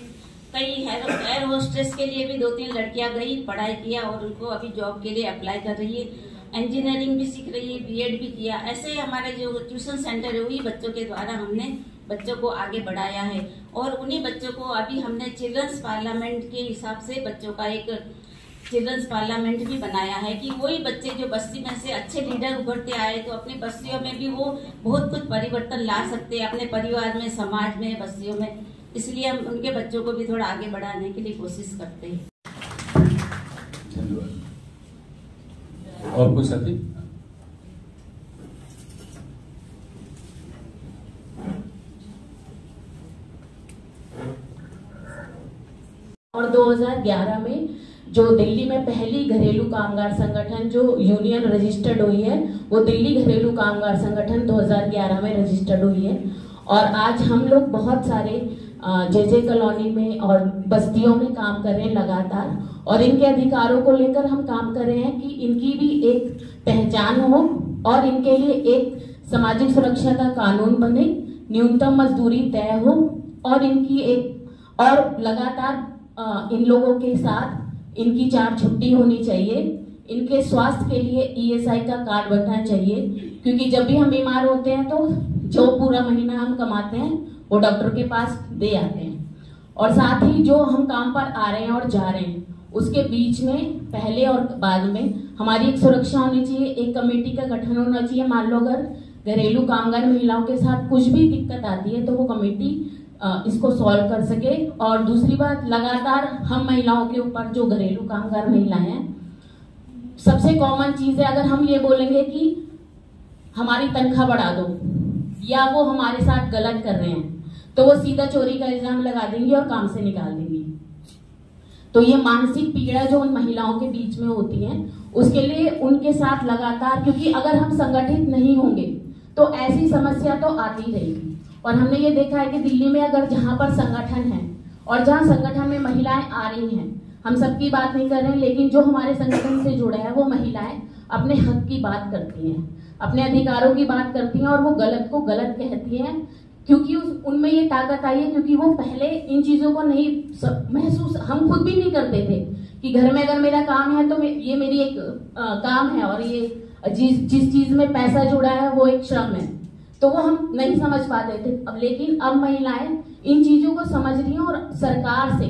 कई एयर होस्टेस के लिए भी 2-3 लड़कियां गई, पढ़ाई किया और उनको अभी जॉब के लिए अप्लाई कर रही है। इंजीनियरिंग भी सीख रही है, बीएड भी किया। ऐसे हमारे जो ट्यूशन सेंटर है वही बच्चों के द्वारा हमने बच्चों को आगे बढ़ाया है। और उन्हीं बच्चों को अभी हमने चिल्ड्रंस पार्लियामेंट के हिसाब से बच्चों का एक चिल्ड्रंस पार्लियामेंट भी बनाया है कि वही बच्चे जो बस्ती में से अच्छे लीडर उभरते आए तो अपनी बस्तियों में भी वो बहुत कुछ परिवर्तन ला सकते हैं, अपने परिवार में, समाज में, बस्तियों में। इसलिए हम उनके बच्चों को भी थोड़ा आगे बढ़ाने के लिए कोशिश करते हैं। धन्यवाद। और कोई साथी? और 2011 में जो दिल्ली में पहली घरेलू कामगार संगठन जो यूनियन रजिस्टर्ड हुई है, वो दिल्ली घरेलू कामगार संगठन 2011 में रजिस्टर्ड हुई है। और आज हम लोग बहुत सारे जे कॉलोनी में और बस्तियों में काम कर रहे हैं लगातार, और इनके अधिकारों को लेकर हम काम कर रहे हैं कि इनकी भी एक पहचान हो और इनके लिए एक सामाजिक सुरक्षा का कानून बने, न्यूनतम मजदूरी तय हो और इनकी एक और लगातार इन लोगों के साथ इनकी 4 छुट्टी होनी चाहिए। इनके स्वास्थ्य के लिए ESI का कार्ड बनना चाहिए, क्योंकि जब भी हम बीमार होते हैं तो जो पूरा महीना हम कमाते हैं वो डॉक्टर के पास दे आते हैं। और साथ ही जो हम काम पर आ रहे हैं और जा रहे हैं उसके बीच में पहले और बाद में हमारी एक सुरक्षा होनी चाहिए, एक कमेटी का गठन होना चाहिए। मान लो अगर घरेलू कामगार महिलाओं के साथ कुछ भी दिक्कत आती है तो वो कमेटी इसको सॉल्व कर सके। और दूसरी बात, लगातार हम महिलाओं के ऊपर जो घरेलू कामगार महिलाएं हैं, सबसे कॉमन चीज है अगर हम ये बोलेंगे कि हमारी तनख्वाह बढ़ा दो या वो हमारे साथ गलत कर रहे हैं तो वो सीधा चोरी का इल्जाम लगा देंगी और काम से निकाल देंगी। तो ये मानसिक पीड़ा जो उन महिलाओं के बीच में होती है उसके लिए उनके साथ लगातार, क्योंकि अगर हम संगठित नहीं होंगे तो ऐसी समस्या तो आती रहेगी। और हमने ये देखा है कि दिल्ली में अगर जहां पर संगठन है और जहां संगठन में महिलाएं आ रही हैं, हम सबकी बात नहीं कर रहे हैं, लेकिन जो हमारे संगठन से जुड़े हैं वो महिलाएं अपने हक की बात करती हैं, अपने अधिकारों की बात करती हैं और वो गलत को गलत कहती हैं, क्योंकि उनमें ये ताकत आई है, क्योंकि वो पहले इन चीजों को नहीं महसूस, हम खुद भी नहीं करते थे कि घर में अगर मेरा काम है तो ये मेरी एक काम है और ये जिस चीज में पैसा जुड़ा है वो एक श्रम है, तो वो हम नहीं समझ पाते थे। अब लेकिन अब महिलाएं इन चीजों को समझ रही हैं और सरकार से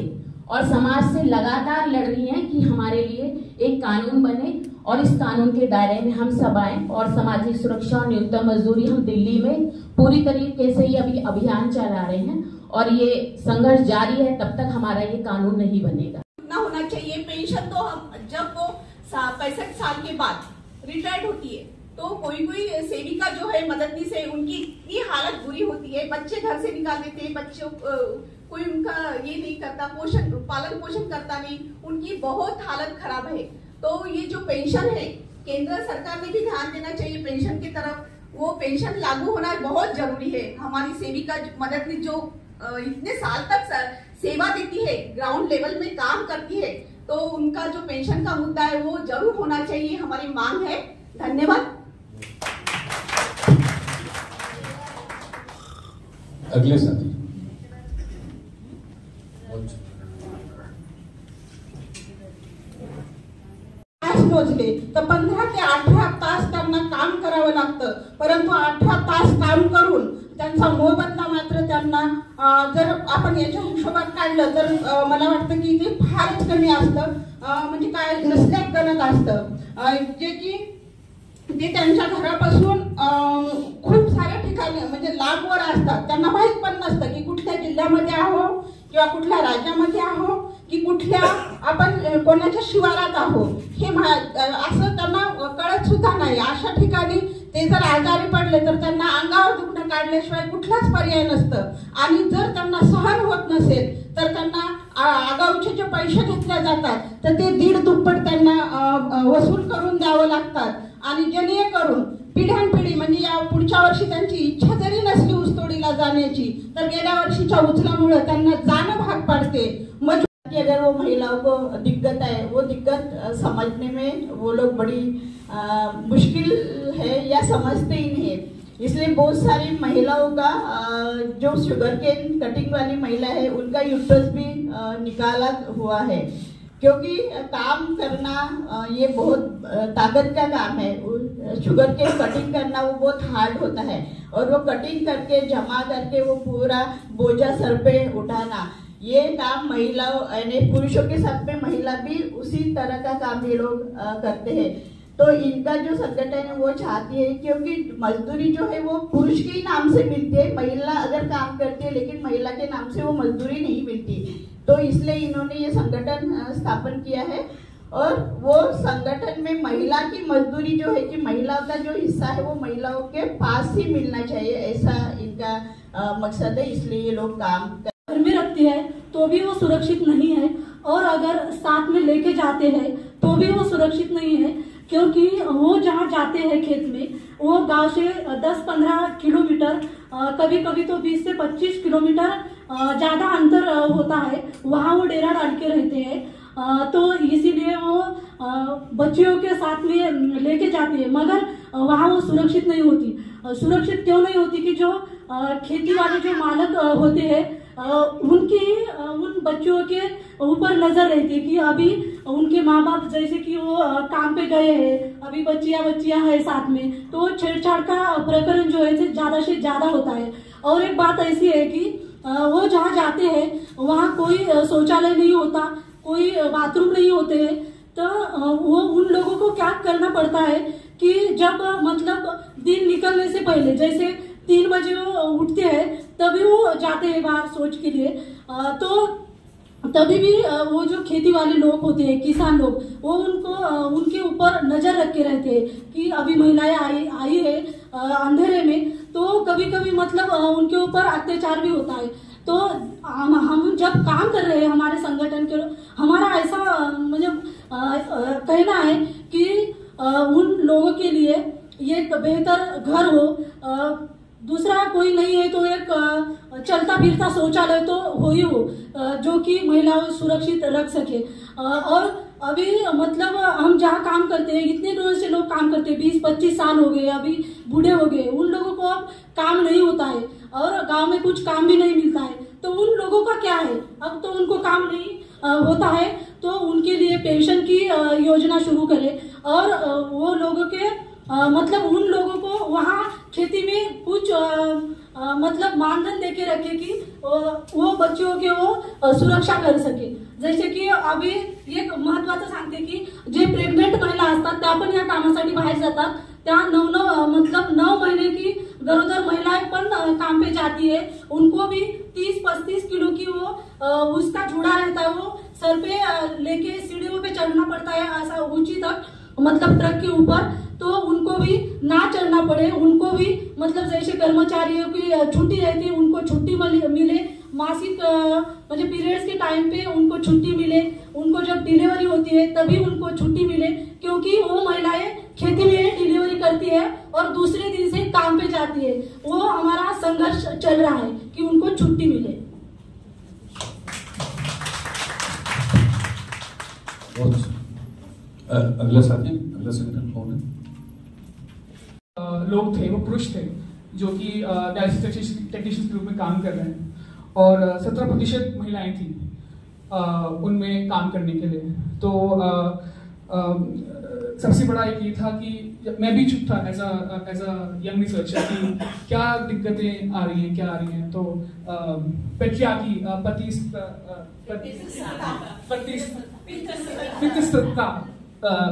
और समाज से लगातार लड़ रही हैं कि हमारे लिए एक कानून बने और इस कानून के दायरे में हम सब आए। और सामाजिक सुरक्षा और न्यूनतम मजदूरी हम दिल्ली में पूरी तरीके से ही अभी अभियान चला रहे हैं और ये संघर्ष जारी है तब तक हमारा ये कानून नहीं बनेगा। ना होना चाहिए पेंशन तो हम जब वो 65 साल के बाद रिटायर्ड होती है तो कोई सेविका जो है मददनीश है उनकी इतनी हालत बुरी होती है, बच्चे घर से निकाल देते हैं, बच्चों कोई उनका ये नहीं करता, पालन पोषण करता नहीं, उनकी बहुत हालत खराब है। तो ये जो पेंशन है केंद्र सरकार ने भी ध्यान देना चाहिए पेंशन की तरफ, वो पेंशन लागू होना बहुत जरूरी है। हमारी सेविका मददनीश जो इतने साल तक सेवा देती है, ग्राउंड लेवल में काम करती है, तो उनका जो पेंशन का मुद्दा है वो जरूर होना चाहिए, हमारी मांग है। धन्यवाद। अगले साथी मोजले तर 15 ते 18 तास त्यांना काम करावं लागतं, परंतु 18 तास काम करून त्यांचा मोबदला मात्र त्यांना जर आपण याच्या हिशोबात काढलं तर मला वाटतं की ते फारच कमी असतं, म्हणजे काय नसल्यात गणत असतं, जे की ते त्यांच्या घरापासून खूप साऱ्या ठिकाणी म्हणजे लांबवर असतात, त्यांना माहित पण नसतं की कुठल्या जिल्ह्यामध्ये आहो किंवा कुठल्या राज्यामध्ये आहो की कुठल्या आपण कोणाच्या शिवारात आहो हे असं त्यांना कळत सुद्धा नाही। अशा ठिकाणी ते जर आजारी पडले तर त्यांना अंगावर दुखणं काढल्याशिवाय कुठलाच पर्याय नसतं, आणि जर त्यांना सहन होत नसेल तर त्यांना आगाऊचे जे पैसे घेतले जातात तर ते 1.5 दुप्पट त्यांना वसूल करून द्यावं लागतात, आणि जेणेकरून पिढ्यानपिढी म्हणजे या पुढच्या वर्षी त्यांची इच्छा जरी नसली ऊसतोडीला जाण्याची तर गेल्या वर्षीच्या उचलामुळे त्यांना जाणं भाग पडते। कि अगर वो महिलाओं को दिक्कत है, वो दिक्कत समझने में वो लोग बड़ी मुश्किल है या समझते ही नहीं है, इसलिए बहुत सारी महिलाओं का जो शुगर केन कटिंग वाली महिला है उनका यूट्रस भी निकाला हुआ है, क्योंकि काम करना ये बहुत ताकत का काम है। शुगर केन कटिंग करना वो बहुत हार्ड होता है, और वो कटिंग करके जमा करके वो पूरा बोझा सर पे उठाना, ये काम महिलाओं यानी पुरुषों के साथ में महिला भी उसी तरह का काम ये लोग करते हैं। तो इनका जो संगठन है वो चाहती है, क्योंकि मजदूरी जो है वो पुरुष के ही नाम से मिलती है, महिला अगर काम करती है लेकिन महिला के नाम से वो मजदूरी नहीं मिलती, तो इसलिए इन्होंने ये संगठन स्थापन किया है। और वो संगठन में महिला की मजदूरी जो है कि महिलाओं का जो हिस्सा है वो महिलाओं के पास ही मिलना चाहिए, ऐसा इनका मकसद है, इसलिए ये लोग काम घर में रखती है तो भी वो सुरक्षित नहीं है, और अगर साथ में लेके जाते हैं तो भी वो सुरक्षित नहीं है, क्योंकि वो जहाँ जाते हैं खेत में वो गांव से 10-15 किलोमीटर, कभी कभी तो 20 से 25 किलोमीटर ज्यादा अंतर होता है, वहाँ वो डेरा डाल के रहते हैं। तो इसीलिए वो बच्चियों के साथ में लेके जाती है, मगर वहाँ वो सुरक्षित नहीं होती। सुरक्षित क्यों नहीं होती कि जो खेती वाले जो मालक होते हैं उन बच्चों के ऊपर नजर रहती है कि अभी उनके माँ बाप जैसे कि वो काम पे गए हैं, अभी बच्चियां हैं साथ में, तो छेड़छाड़ का प्रकरण जो है ज्यादा से ज्यादा होता है। और एक बात ऐसी है कि वो जहाँ जाते हैं वहाँ कोई शौचालय नहीं होता, कोई बाथरूम नहीं होते हैं, तो वो उन लोगों को क्या करना पड़ता है कि जब मतलब दिन निकलने से पहले जैसे 3 बजे वो उठते हैं तभी वो जाते हैं बाहर शौच के लिए, तो तभी भी वो जो खेती वाले लोग होते हैं, किसान लोग, वो उनके ऊपर नजर रख के रहते हैं कि अभी महिलाएं आई है अंधेरे में, तो कभी कभी मतलब उनके ऊपर अत्याचार भी होता है। तो हम जब काम कर रहे हैं हमारे संगठन के, हमारा ऐसा मतलब कहना है कि उन लोगों के लिए एक बेहतर घर हो, दूसरा कोई नहीं है तो एक चलता फिरता शौचालय तो हो ही हो, जो कि महिलाओं सुरक्षित रख सके। और अभी मतलब हम जहाँ काम करते हैं, इतने दिनों से लोग काम करते हैं, 20-25 साल हो गए, अभी बूढ़े हो गए, उन लोगों को अब काम नहीं होता है और गांव में कुछ काम भी नहीं मिलता है, तो उन लोगों का क्या है, अब तो उनको काम नहीं होता है, तो उनके लिए पेंशन की योजना शुरू करें, और वो लोगों के मतलब उन लोगों को वहाँ खेती में कुछ मतलब मानधन देके रखे कि वो बच्चों के वो सुरक्षा कर सके। जैसे की अभी एक महत्वाचं सांगते की जे प्रेग्नेंट महिला असतात त्या पण या कामासाठी बाहेर जातात, त्या 9 महीने की गरोदर महिलाएं पण काम पे जाती है, उनको भी 30-35 किलो की वो उसका झूड़ा रहता है, वो सर पे लेके सीढ़ियों पे चढ़ना पड़ता है ऐसा ऊंची तक, मतलब ट्रक के ऊपर, तो उनको भी ना चढ़ना पड़े, उनको भी मतलब जैसे कर्मचारियों की छुट्टी रहती है उनको छुट्टी मिले, मासिक मतलब पीरियड्स के टाइम पे उनको छुट्टी मिले, उनको जब डिलीवरी होती है तभी उनको छुट्टी मिले, क्योंकि वो महिलाएं खेती में डिलीवरी करती है और दूसरे दिन से काम पे जाती है। वो हमारा संघर्ष चल रहा है कि उनको छुट्टी मिले। अगला साथी, अगला संगठन कौन है? लोग थे, वो पुरुष थे जो कि डायलिसिस टेक्नीशियन के रूप में काम कर रहे हैं और 17% महिलाएं थी उनमें काम करने के लिए। तो सबसे बड़ा एक ये था कि मैं भी चुप था एज अ यंग रिसर्चर कि क्या दिक्कतें आ रही हैं, क्या आ रही हैं। तो पेट्रियार्की,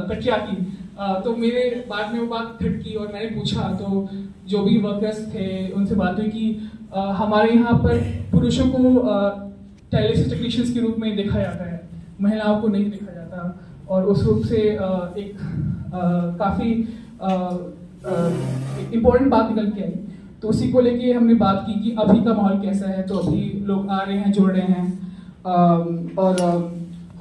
पेट्रियार्की, तो मेरे बाद में वो बात खटकी और मैंने पूछा, तो जो भी वर्कर्स थे उनसे बात हुई कि हमारे यहाँ पर पुरुषों को डायलिसिस टेक्नीशियंस के रूप में देखा जाता है, महिलाओं को नहीं देखा जाता। और उस रूप से एक काफ़ी इम्पोर्टेंट बात निकल के आई। तो उसी को लेके हमने बात की कि अभी का माहौल कैसा है। तो अभी लोग आ रहे हैं, जुड़ रहे हैं और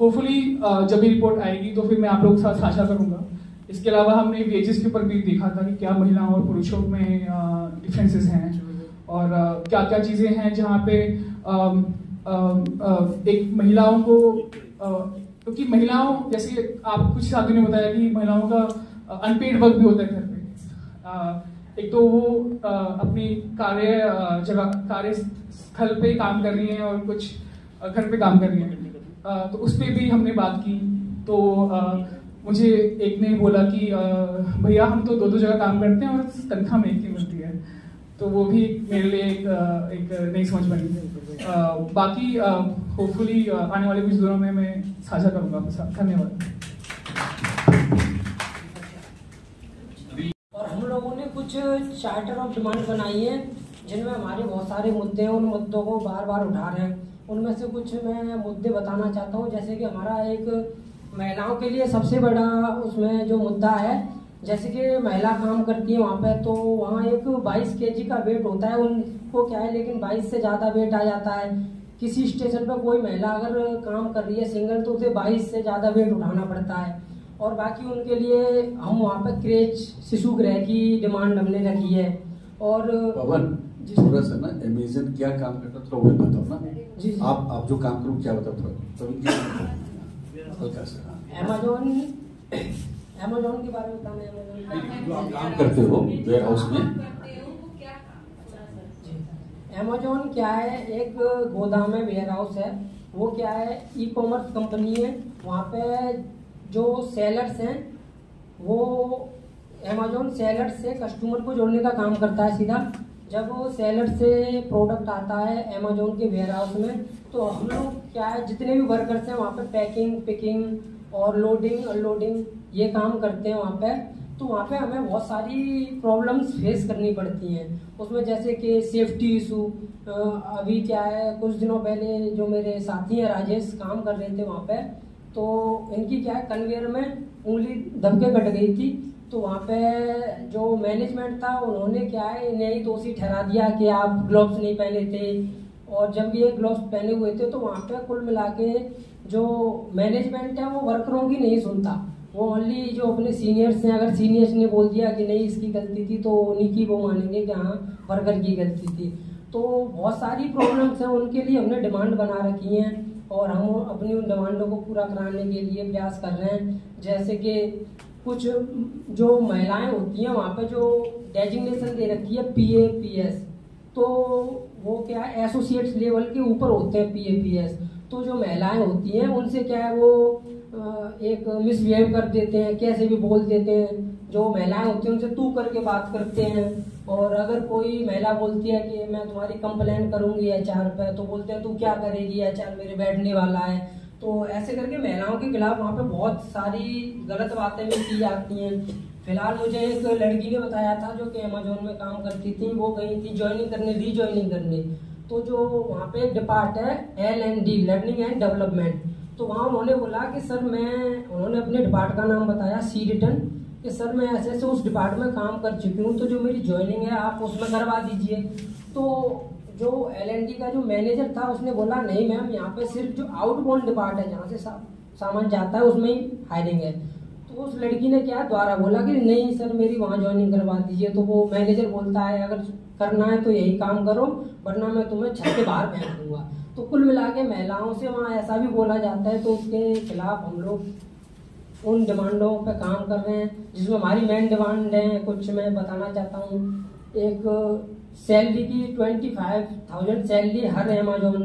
होपफुली जब ये रिपोर्ट आएगी तो फिर मैं आप लोगों के साथ साझा करूँगा। इसके अलावा हमने वेजेस के ऊपर भी देखा था कि क्या महिलाओं और पुरुषों में डिफरेंसेस हैं और क्या क्या चीज़ें हैं जहाँ पे एक महिलाओं को, क्योंकि महिलाओं, जैसे आप कुछ साथियों ने बताया कि महिलाओं का अनपेड वर्क भी होता है घर पे। एक तो वो अपनी कार्यस्थल पे काम कर रही हैं और कुछ घर पे काम कर रही हैं। तो उस पर भी हमने बात की। तो मुझे एक ने बोला कि भैया हम तो दो जगह काम करते हैं और तनख्वाह में एक ही मिलती है। तो वो भी मेरे लिए एक नई समझ बनी। बाकी होपफुली आने वाले कुछ दिनों में मैं साझा करूँगा आपके साथ। धन्यवाद। और हम लोगों ने कुछ चार्टर ऑफ डिमांड बनाई है जिनमें हमारे बहुत सारे मुद्दे हैं, उन मुद्दों को बार बार उठा रहे हैं। उनमें से कुछ मैं मुद्दे बताना चाहता हूँ। जैसे कि हमारा एक महिलाओं के लिए सबसे बड़ा उसमें जो मुद्दा है, जैसे कि महिला काम करती है वहाँ पे, तो वहाँ एक 22 kg का वेट होता है उनको, क्या है, लेकिन 22 से ज़्यादा वेट आ जाता है। किसी स्टेशन पर कोई महिला अगर काम कर रही है सिंगल तो उसे 22 से ज़्यादा वेट उठाना पड़ता है। और बाकी उनके लिए हम वहाँ पर क्रेच शिशु गृह की डिमांड हमने रखी है। और पवन, थोड़ा सा ना अमेजन क्या काम करता है, थोड़ा बताओ ना जी। आप जो काम करो क्या बताओ थोड़ा हल्का सा। अमेजोन के बारे में बताना है। जो आप काम करते हो वेयर हाउस में, अमेजोन क्या है, एक गोदाम है, वेयर हाउस है। वो क्या है, ई कॉमर्स कंपनी है। वहाँ पे जो सेलर्स हैं वो अमेजोन सेलर्स से कस्टमर को जोड़ने का काम करता है सीधा। जब वो सेलर से प्रोडक्ट आता है अमेजोन के वेयर हाउस में, तो हम लोग क्या है, जितने भी वर्कर्स हैं वहाँ पे पैकिंग, पिकिंग और लोडिंग अनलोडिंग ये काम करते हैं वहाँ पे। तो वहाँ पे हमें बहुत सारी प्रॉब्लम्स फेस करनी पड़ती हैं उसमें, जैसे कि सेफ्टी इशू। अभी क्या है, कुछ दिनों पहले जो मेरे साथी हैं राजेश काम कर रहे थे वहाँ पे, तो इनकी क्या है, कन्वेयर में उंगली दब के कट गई थी। तो वहाँ पे जो मैनेजमेंट था उन्होंने क्या है, इन्हें ही दोषी ठहरा दिया कि आप ग्लव्स नहीं पहने थे। और जब ये ग्लव्स पहने हुए थे तो वहाँ पे कुल मिला के जो मैनेजमेंट है वो वर्करों की नहीं सुनता। वो ओनली जो अपने सीनियर्स हैं, अगर सीनियर्स ने बोल दिया कि नहीं इसकी गलती थी तो उन्हीं की वो मानेंगे कि हाँ वर्कर की गलती थी। तो बहुत सारी प्रॉब्लम्स हैं, उनके लिए हमने डिमांड बना रखी हैं और हम अपनी उन डिमांडों को पूरा कराने के लिए प्रयास कर रहे हैं। जैसे कि कुछ जो महिलाएं होती हैं वहाँ पे जो डेजिग्नेशन दे रखी है PAPS, तो वो क्या है, एसोसिएट्स लेवल के ऊपर होते हैं PAPS। तो जो महिलाएं होती हैं उनसे क्या है, वो एक मिसबिहेव कर देते हैं, कैसे भी बोल देते हैं। जो महिलाएं होती हैं उनसे तू करके बात करते हैं। और अगर कोई महिला बोलती है कि मैं तुम्हारी कंप्लेंट करूंगी HR पे, तो बोलते हैं तू क्या करेगी, HR मेरे बैठने वाला है। तो ऐसे करके महिलाओं के खिलाफ वहाँ पे बहुत सारी गलत बातें भी की जाती हैं। फिलहाल मुझे एक लड़की ने बताया था जो कि अमेजोन में काम करती थी, वो गई थी ज्वाइनिंग करने, रीज्वाइनिंग करने। तो जो वहाँ पे एक डिपार्ट है LND, लर्निंग एंड डेवलपमेंट। तो वहाँ उन्होंने बोला कि सर उन्होंने अपने डिपार्ट का नाम बताया सी रिटर्न, कि सर मैं ऐसे ऐसे उस डिपार्ट में काम कर चुकी हूँ, तो जो मेरी ज्वाइनिंग है आप उसमें करवा दीजिए। तो जो LND का जो मैनेजर था उसने बोला नहीं मैम, यहाँ पे सिर्फ जो आउटबाउंड डिपार्ट है जहाँ से सामान जाता है उसमें ही हायरिंग है। तो उस लड़की ने क्या द्वारा बोला कि नहीं सर मेरी वहाँ ज्वाइनिंग करवा दीजिए। तो वो मैनेजर बोलता है अगर करना है तो यही काम करो, वरना मैं तुम्हें छत के बाहर फेंक दूंगा। तो कुल मिला के महिलाओं से वहाँ ऐसा भी बोला जाता है, तो उसके खिलाफ हम लोग उन डिमांडों पे काम कर रहे हैं, जिसमें हमारी मेन डिमांड है कुछ मैं बताना चाहता हूँ। एक सैलरी की 25,000 सैलरी हर अमेजोन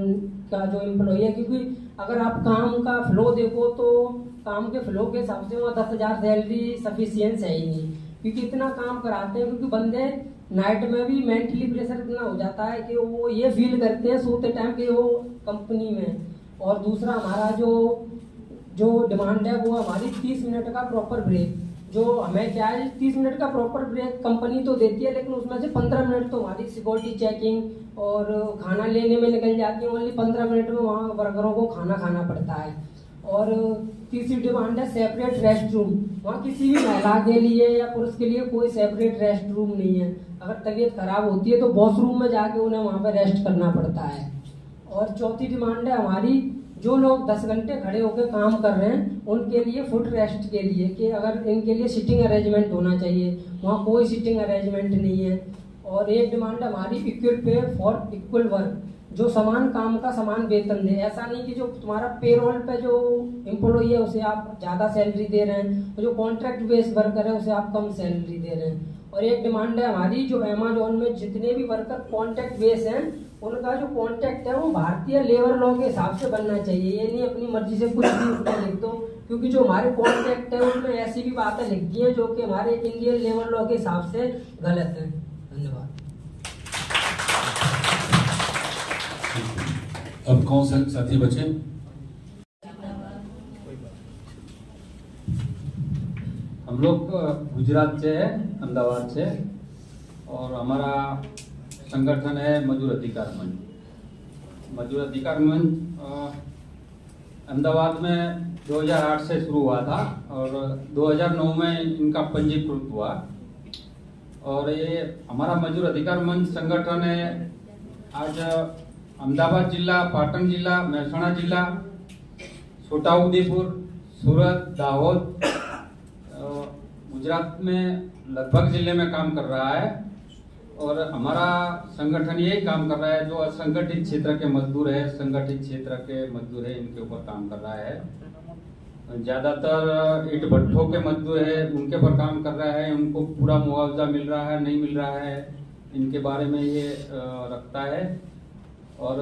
का जो एम्प्लॉय है, क्योंकि अगर आप काम का फ्लो देखो तो काम के फ्लो के हिसाब से वहाँ 10,000 सैलरी सफिशियंस है ही नहीं, क्योंकि इतना काम कराते हैं। क्योंकि बंदे नाइट में भी मेंटली प्रेशर इतना हो जाता है कि वो ये फील करते हैं सोते टाइम कि वो कंपनी में। और दूसरा हमारा जो डिमांड है वो हमारी 30 मिनट का प्रॉपर ब्रेक, जो हमें क्या है 30 मिनट का प्रॉपर ब्रेक कंपनी तो देती है, लेकिन उसमें से 15 मिनट तो हमारी सिक्योरिटी चेकिंग और खाना लेने में निकल जाती है। ओनली 15 मिनट में वहाँ वर्करों को खाना खाना पड़ता है। और तीसरी डिमांड है सेपरेट रेस्ट रूम। वहाँ किसी भी महिला के लिए या पुरुष के लिए कोई सेपरेट रेस्ट रूम नहीं है। अगर तबीयत खराब होती है तो वॉशरूम में जाके उन्हें वहाँ पे रेस्ट करना पड़ता है। और चौथी डिमांड है हमारी, जो लोग 10 घंटे खड़े होकर काम कर रहे हैं उनके लिए फुट रेस्ट के लिए कि अगर इनके लिए सिटिंग अरेंजमेंट होना चाहिए, वहाँ कोई सिटिंग अरेंजमेंट नहीं है। और एक डिमांड हमारी equal pay for equal work, जो समान काम का समान वेतन दे। ऐसा नहीं कि जो तुम्हारा पेरोल पे जो एम्प्लॉय है उसे आप ज़्यादा सैलरी दे रहे हैं, और जो कॉन्ट्रैक्ट बेस्ड वर्कर है उसे आप कम सैलरी दे रहे हैं। और एक डिमांड है हमारी, जो अमेजोन में जितने भी वर्कर कॉन्ट्रैक्ट बेस हैं उनका जो कॉन्ट्रैक्ट है वो भारतीय लेबर लॉ के हिसाब से बनना चाहिए। ये नहीं अपनी मर्जी से कुछ भी उसमें लिख दो, क्योंकि जो हमारे कॉन्ट्रैक्ट है उसमें ऐसी भी बातें लिख दी हैं जो कि हमारे इंडियन लेबर लॉ के हिसाब से गलत है। धन्यवाद। अब कौन से साथी बचे? हम लोग गुजरात से है, अहमदाबाद से, और हमारा संगठन है मजदूर अधिकार मंच। मजदूर अधिकार मंच अहमदाबाद में 2008 से शुरू हुआ था और 2009 में इनका पंजीकृत हुआ। और ये हमारा मजदूर अधिकार मंच संगठन है आज अहमदाबाद जिला, पाटन जिला, महसाणा जिला, छोटाउदेपुर, सूरत, दाहोद, गुजरात में लगभग जिले में काम कर रहा है। और हमारा संगठन यही काम कर रहा है, जो असंगठित क्षेत्र के मजदूर है, संगठित क्षेत्र के मजदूर है, इनके ऊपर काम कर रहा है। ज्यादातर ईंट भट्ठों के मजदूर है उनके ऊपर काम कर रहा है। उनको पूरा मुआवजा मिल रहा है नहीं मिल रहा है, इनके बारे में ये रखता है। और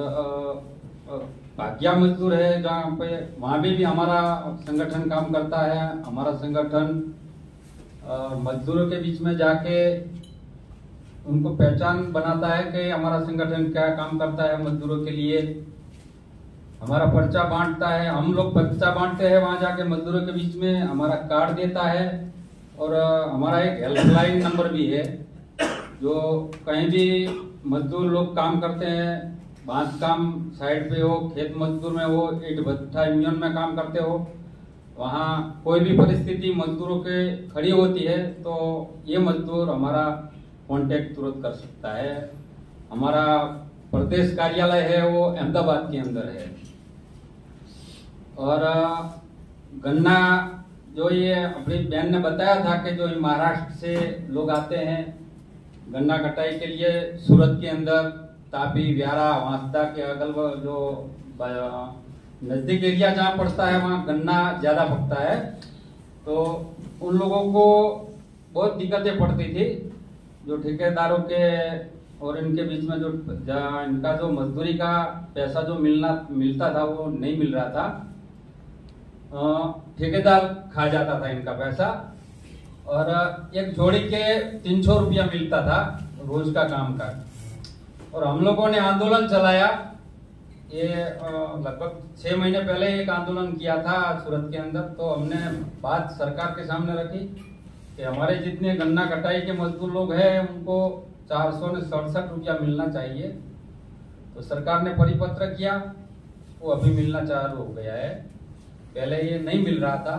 भाग्या मजदूर है जहाँ पे, वहाँ भी हमारा संगठन काम करता है। हमारा संगठन मजदूरों के बीच में जाके उनको पहचान बनाता है कि हमारा संगठन क्या काम करता है मजदूरों के लिए। हमारा पर्चा बांटता है, हम लोग पर्चा बांटते हैं वहाँ जाके मजदूरों के बीच में, हमारा कार्ड देता है। और हमारा एक हेल्पलाइन नंबर भी है, जो कहीं भी मजदूर लोग काम करते हैं, बांध काम साइड पे हो, खेत मजदूर में हो, ईंट भट्ठा यूनियन में काम करते हो, वहाँ कोई भी परिस्थिति मजदूरों के खड़ी होती है तो ये मजदूर हमारा कांटेक्ट तुरंत कर सकता है। हमारा प्रदेश कार्यालय है वो अहमदाबाद के अंदर है। और गन्ना, जो ये अपनी बहन ने बताया था कि जो महाराष्ट्र से लोग आते हैं गन्ना कटाई के लिए, सूरत के अंदर, तापी, व्यारा, वांसदा के अगल जो नजदीक एरिया जहाँ पड़ता है वहाँ गन्ना ज्यादा पकता है, तो उन लोगों को बहुत दिक्कतें पड़ती थी। जो ठेकेदारों के और इनके बीच में जो इनका जो मजदूरी का पैसा जो मिलता था वो नहीं मिल रहा था, ठेकेदार खा जाता था इनका पैसा। और एक जोड़ी के 300 रुपया मिलता था रोज का काम का। और हम लोगों ने आंदोलन चलाया, ये लगभग 6 महीने पहले एक आंदोलन किया था सूरत के अंदर। तो हमने बात सरकार के सामने रखी कि हमारे जितने गन्ना कटाई के मजदूर लोग हैं उनको 467 रुपया मिलना चाहिए। तो सरकार ने परिपत्र किया, वो अभी मिलना चालू हो गया है, पहले ये नहीं मिल रहा था।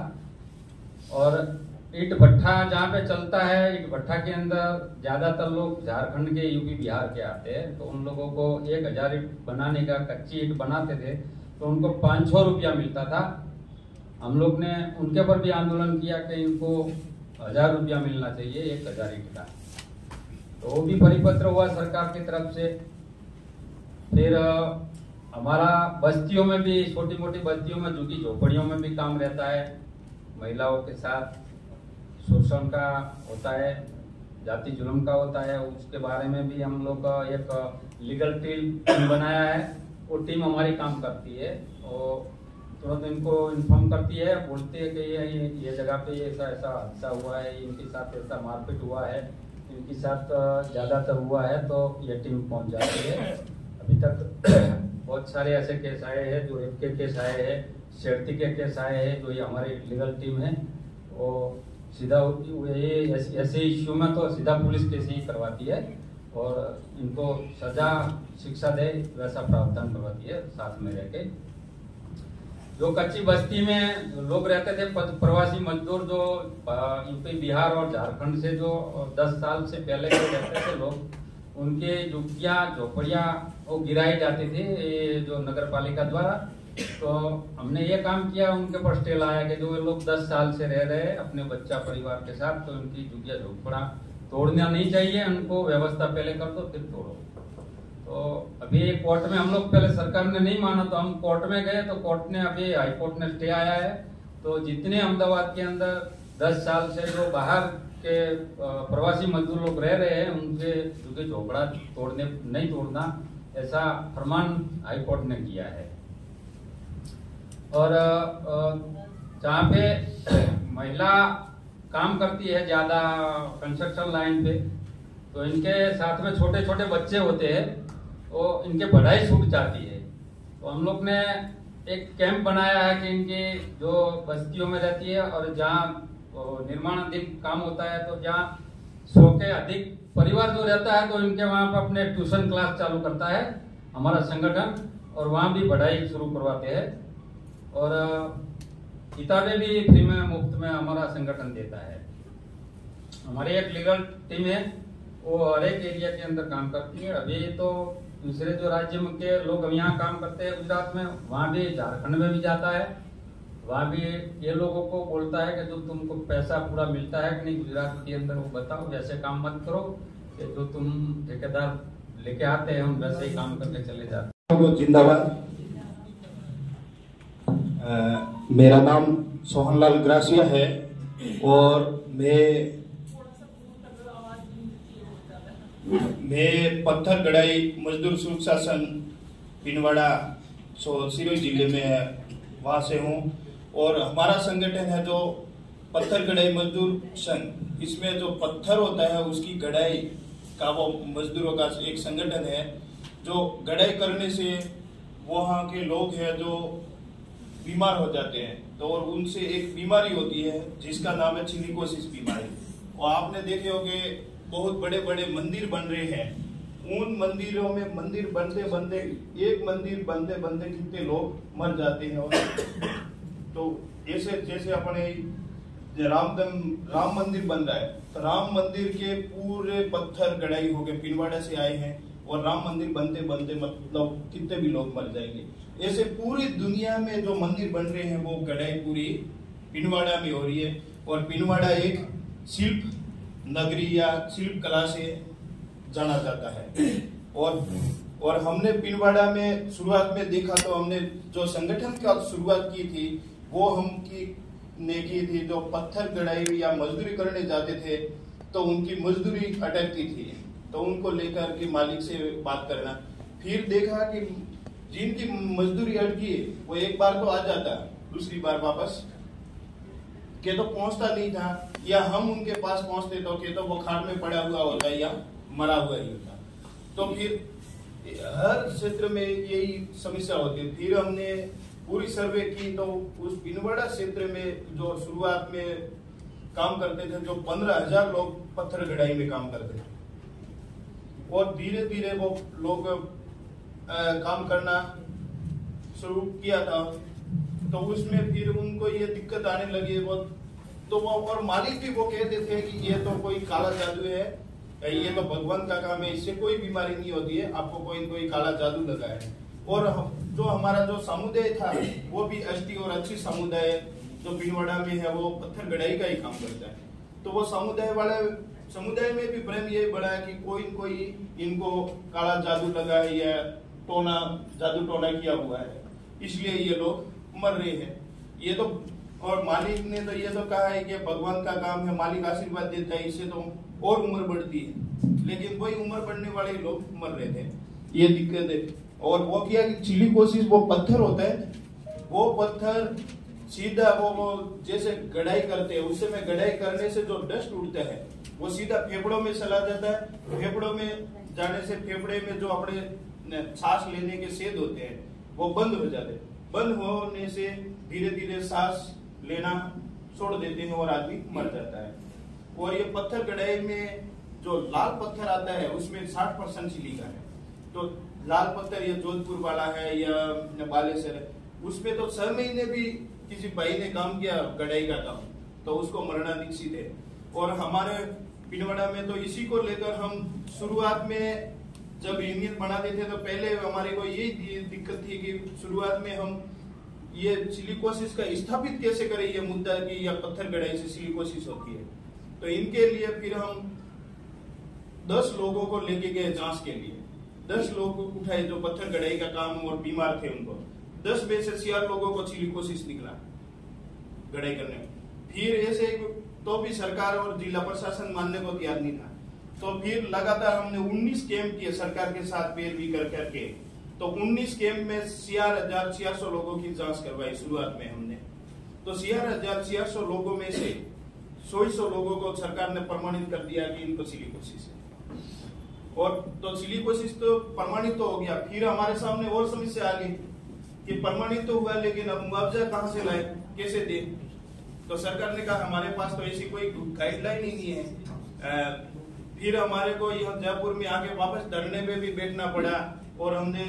और ईंट भट्ठा जहाँ पे चलता है, ईंट भट्ठा के अंदर ज्यादातर लोग झारखंड के, यूपी, बिहार के आते हैं। तो उन लोगों को 1000 ईंट बनाने का, कच्ची ईंट बनाते थे तो उनको 500 रुपया मिलता था। हम लोग ने उनके ऊपर भी आंदोलन किया कि इनको 1000 रुपया मिलना चाहिए 1000 ईंट का। तो वो भी परिपत्र हुआ सरकार की तरफ से। फिर हमारा बस्तियों में भी, छोटी मोटी बस्तियों में, झुग्गी झोपड़ियों में भी काम रहता है महिलाओं के साथ शोषण का होता है, जाति जुल्म का होता है, उसके बारे में भी हम लोग एक लीगल टीम बनाया है। वो टीम हमारी काम करती है और तुरंत इनको इन्फॉर्म करती है, बोलती है कि ये जगह पे ऐसा ऐसा हादसा हुआ है, इनके साथ ऐसा मारपीट हुआ है, इनके साथ ज़्यादातर हुआ है, तो ये टीम पहुंच जाती है। अभी तक बहुत सारे ऐसे केस आए हैं, जो रेप के केस आए हैं, छेड़ती के केस आए हैं, जो ये हमारी लीगल टीम है वो सीधा ये ऐसे इश्यू में तो सीधा पुलिस केस ही करवाती है और इनको सजा शिक्षा दे वैसा प्रावधान करवाती है साथ में रह के। जो कच्ची बस्ती में लोग रहते थे, प्रवासी मजदूर जो यूपी बिहार और झारखंड से जो 10 साल से पहले जो रहते थे लोग, उनके झुग्गियां झोपड़ियां वो गिराई जाती थी जो नगर पालिका द्वारा। तो हमने ये काम किया, उनके ऊपर स्टे लाया कि जो लोग 10 साल से रह रहे हैं अपने बच्चा परिवार के साथ, तो उनकी झुग्गियां झोपड़ा तोड़ना नहीं चाहिए, उनको व्यवस्था पहले कर दो फिर तोड़ो। तो अभी कोर्ट में हम लोग पहले सरकार ने नहीं माना तो हम कोर्ट में गए, तो कोर्ट ने अभी हाई कोर्ट ने स्टे आया है। तो जितने अहमदाबाद के अंदर 10 साल से जो बाहर के प्रवासी मजदूर लोग रह रहे हैं, उनके झुग्गी झोपड़ा तोड़ने नहीं तोड़ना, ऐसा फरमान हाई कोर्ट ने किया है। और जहाँ पे महिला काम करती है ज्यादा कंस्ट्रक्शन लाइन पे, तो इनके साथ में छोटे छोटे बच्चे होते हैं, वो इनके पढ़ाई छूट जाती है। तो हम लोग ने एक कैंप बनाया है कि इनकी जो बस्तियों में रहती है और जहाँ निर्माणाधीन काम होता है, तो जहाँ 100 के अधिक परिवार जो रहता है, तो इनके वहाँ पर अपने ट्यूशन क्लास चालू करता है हमारा संगठन, और वहाँ भी पढ़ाई शुरू करवाते हैं और किताबें भी फ्री में मुफ्त में हमारा संगठन देता है। हमारी एक लीगल टीम है, वो हर एक एरिया के अंदर काम करती है। अभी तो दूसरे जो राज्य के लोग यहाँ काम करते हैं गुजरात में, वहाँ भी झारखंड में भी जाता है, वहाँ भी ये लोगों को बोलता है कि जो तुमको पैसा पूरा मिलता है कि नहीं गुजरात के अंदर, वो बताओ, वैसे काम मत करो कि जो तुम ठेकेदार लेके आते हैं हम वैसे ही काम करके चले जाते हैं। जिंदाबाद। मेरा नाम सोहनलाल ग्रासिया है और मैं पत्थर गढ़ाई मजदूर सुरक्षा संघ पिनवाड़ा सिरोही जिले में वहाँ से हूँ। और हमारा संगठन है जो पत्थर गढ़ाई मजदूर संघ, इसमें जो पत्थर होता है उसकी गढ़ाई का वो मजदूरों का एक संगठन है। जो गढ़ाई करने से वहाँ के लोग हैं जो बीमार हो जाते हैं, तो और उनसे एक बीमारी होती है जिसका नाम है चिनिकोसिस बीमारी। और आपने देखे होंगे बहुत बड़े बड़े मंदिर बन रहे हैं, उन मंदिरों में मंदिर बनते बनते एक मंदिर बनते बनते कितने लोग मर जाते हैं। और तो ऐसे जैसे अपने राम मंदिर बन रहा है, तो राम मंदिर के पूरे पत्थर गढ़ाई हो गए, पिनवाड़ा से आए हैं, और राम मंदिर बनते बनते मतलब कितने भी लोग मर जाएंगे। ऐसे पूरी दुनिया में जो मंदिर बन रहे हैं वो गढ़ाई पूरी पिनवाड़ा में हो रही है। और पिनवाड़ा एक शिल्प नगरी या शिल्प कला से जाना जाता है। और हमने पिनवाड़ा में शुरुआत में देखा, तो हमने जो संगठन की शुरुआत की थी वो ने की थी, जो पत्थर गढ़ाई या मजदूरी करने जाते थे तो उनकी मजदूरी अटकती थी, तो उनको लेकर के मालिक से बात करना। फिर देखा कि जिनकी मजदूरी अटकी है वो एक बार तो आ जाता, दूसरी बार वापस के तो पहुंचता नहीं था, या हम उनके पास पहुंचते तो वो खाड़ में पड़ा हुआ होता या मरा हुआ ही होता। तो फिर हर क्षेत्र में यही समस्या होती। फिर हमने पूरी सर्वे की, तो उस पिनवाड़ा क्षेत्र में जो शुरुआत में काम करते थे, जो 15,000 लोग पत्थर गढ़ाई में काम करते थे, और धीरे धीरे वो लोग काम करना शुरू किया था। तो उसमें फिर उनको ये दिक्कत आने लगी वो, तो वो और मालिक भी वो कहते थे कि ये तो कोई काला जादू है, ये तो भगवान का काम है, इससे कोई बीमारी नहीं होती है, आपको कोई काला जादू लगा है। और जो हमारा जो समुदाय था वो भी एसटी और अच्छी समुदाय जो पिनवाड़ा में है वो पत्थर गढ़ाई का ही काम करता है। तो वो समुदाय में भी भ्रम ये बढ़ा है कि कोई इनको काला जादू लगा है या जादू टोना किया हुआ है, इसलिए ये लोग मर रहे हैं। ये तो और मालिक ने तो ये तो कहा है कि भगवान का काम है, मालिक आशीर्वाद देता है, इससे तो और उम्र बढ़ती है, लेकिन वही उम्र बढ़ने वाले लोग मर रहे थे, ये दिक्कत है। और वो क्या कि सिलिकोसिस वो पत्थर होता है, वो पत्थर सीधा वो जैसे गढ़ाई करते हैं, उस समय गढ़ाई करने से जो डस्ट उड़ता है वो सीधा फेफड़ों में चला जाता है। फेफड़ों में जाने से फेफड़े में जो अपने सांस लेने के छेद होते हैं वो बंद हो जाते हैं। बंद होने से धीरे धीरे सांस लेना छोड़ देते हैं और आदमी मर जाता है। और ये पत्थर गढ़ाई में जो लाल पत्थर आता है उसमें 60% सिलिका है। तो लाल पत्थर ये जोधपुर वाला है या बालेश्वर है, उसमें तो 6 महीने भी किसी भाई ने काम किया गढ़ाई का काम तो उसको मरणाधीन है। और हमारे पिनवाड़ा में तो इसी को लेकर हम शुरुआत में जब यूनियन बनाते थे तो पहले हमारे को यही दिक्कत थी कि शुरुआत में हम ये सिलिकोसिस का स्थापित कैसे करें, ये मुद्दा की या पत्थर गढ़ाई से सिलिकोसिस होती है। तो इनके लिए फिर हम 10 लोगों को लेके गए जांच के लिए। 10 लोग उठाए जो पत्थर गढ़ाई का काम और बीमार थे उनको। 10 में से 6 लोगों को सिलिकोसिस निकला गढ़ाई करने में। फिर ऐसे तो भी सरकार और जिला प्रशासन मानने को तैयार नहीं था, तो फिर लगातार हमने 19 कैंप किए सरकार के साथ पैरवी कर करके। तो 19 कैंप में 6600 लोगों की जांच करवाई शुरुआत में हमने। तो 6600 लोगों में से 100 लोगों को सरकार ने प्रमाणित कर दिया कि इनको सिलिकोसिस है। और तो सिलिकोसिस तो प्रमाणित तो हो गया। फिर हमारे सामने और समस्या आ गई कि प्रमाणित तो हुआ लेकिन अब मुआवजा कहां से लाए, कैसे दे। तो सरकार ने कहा हमारे पास तो ऐसी कोई गाइडलाइन ही नहीं है। फिर हमारे को यहाँ जयपुर में आके वापस धरने में भी बैठना पड़ा और हमने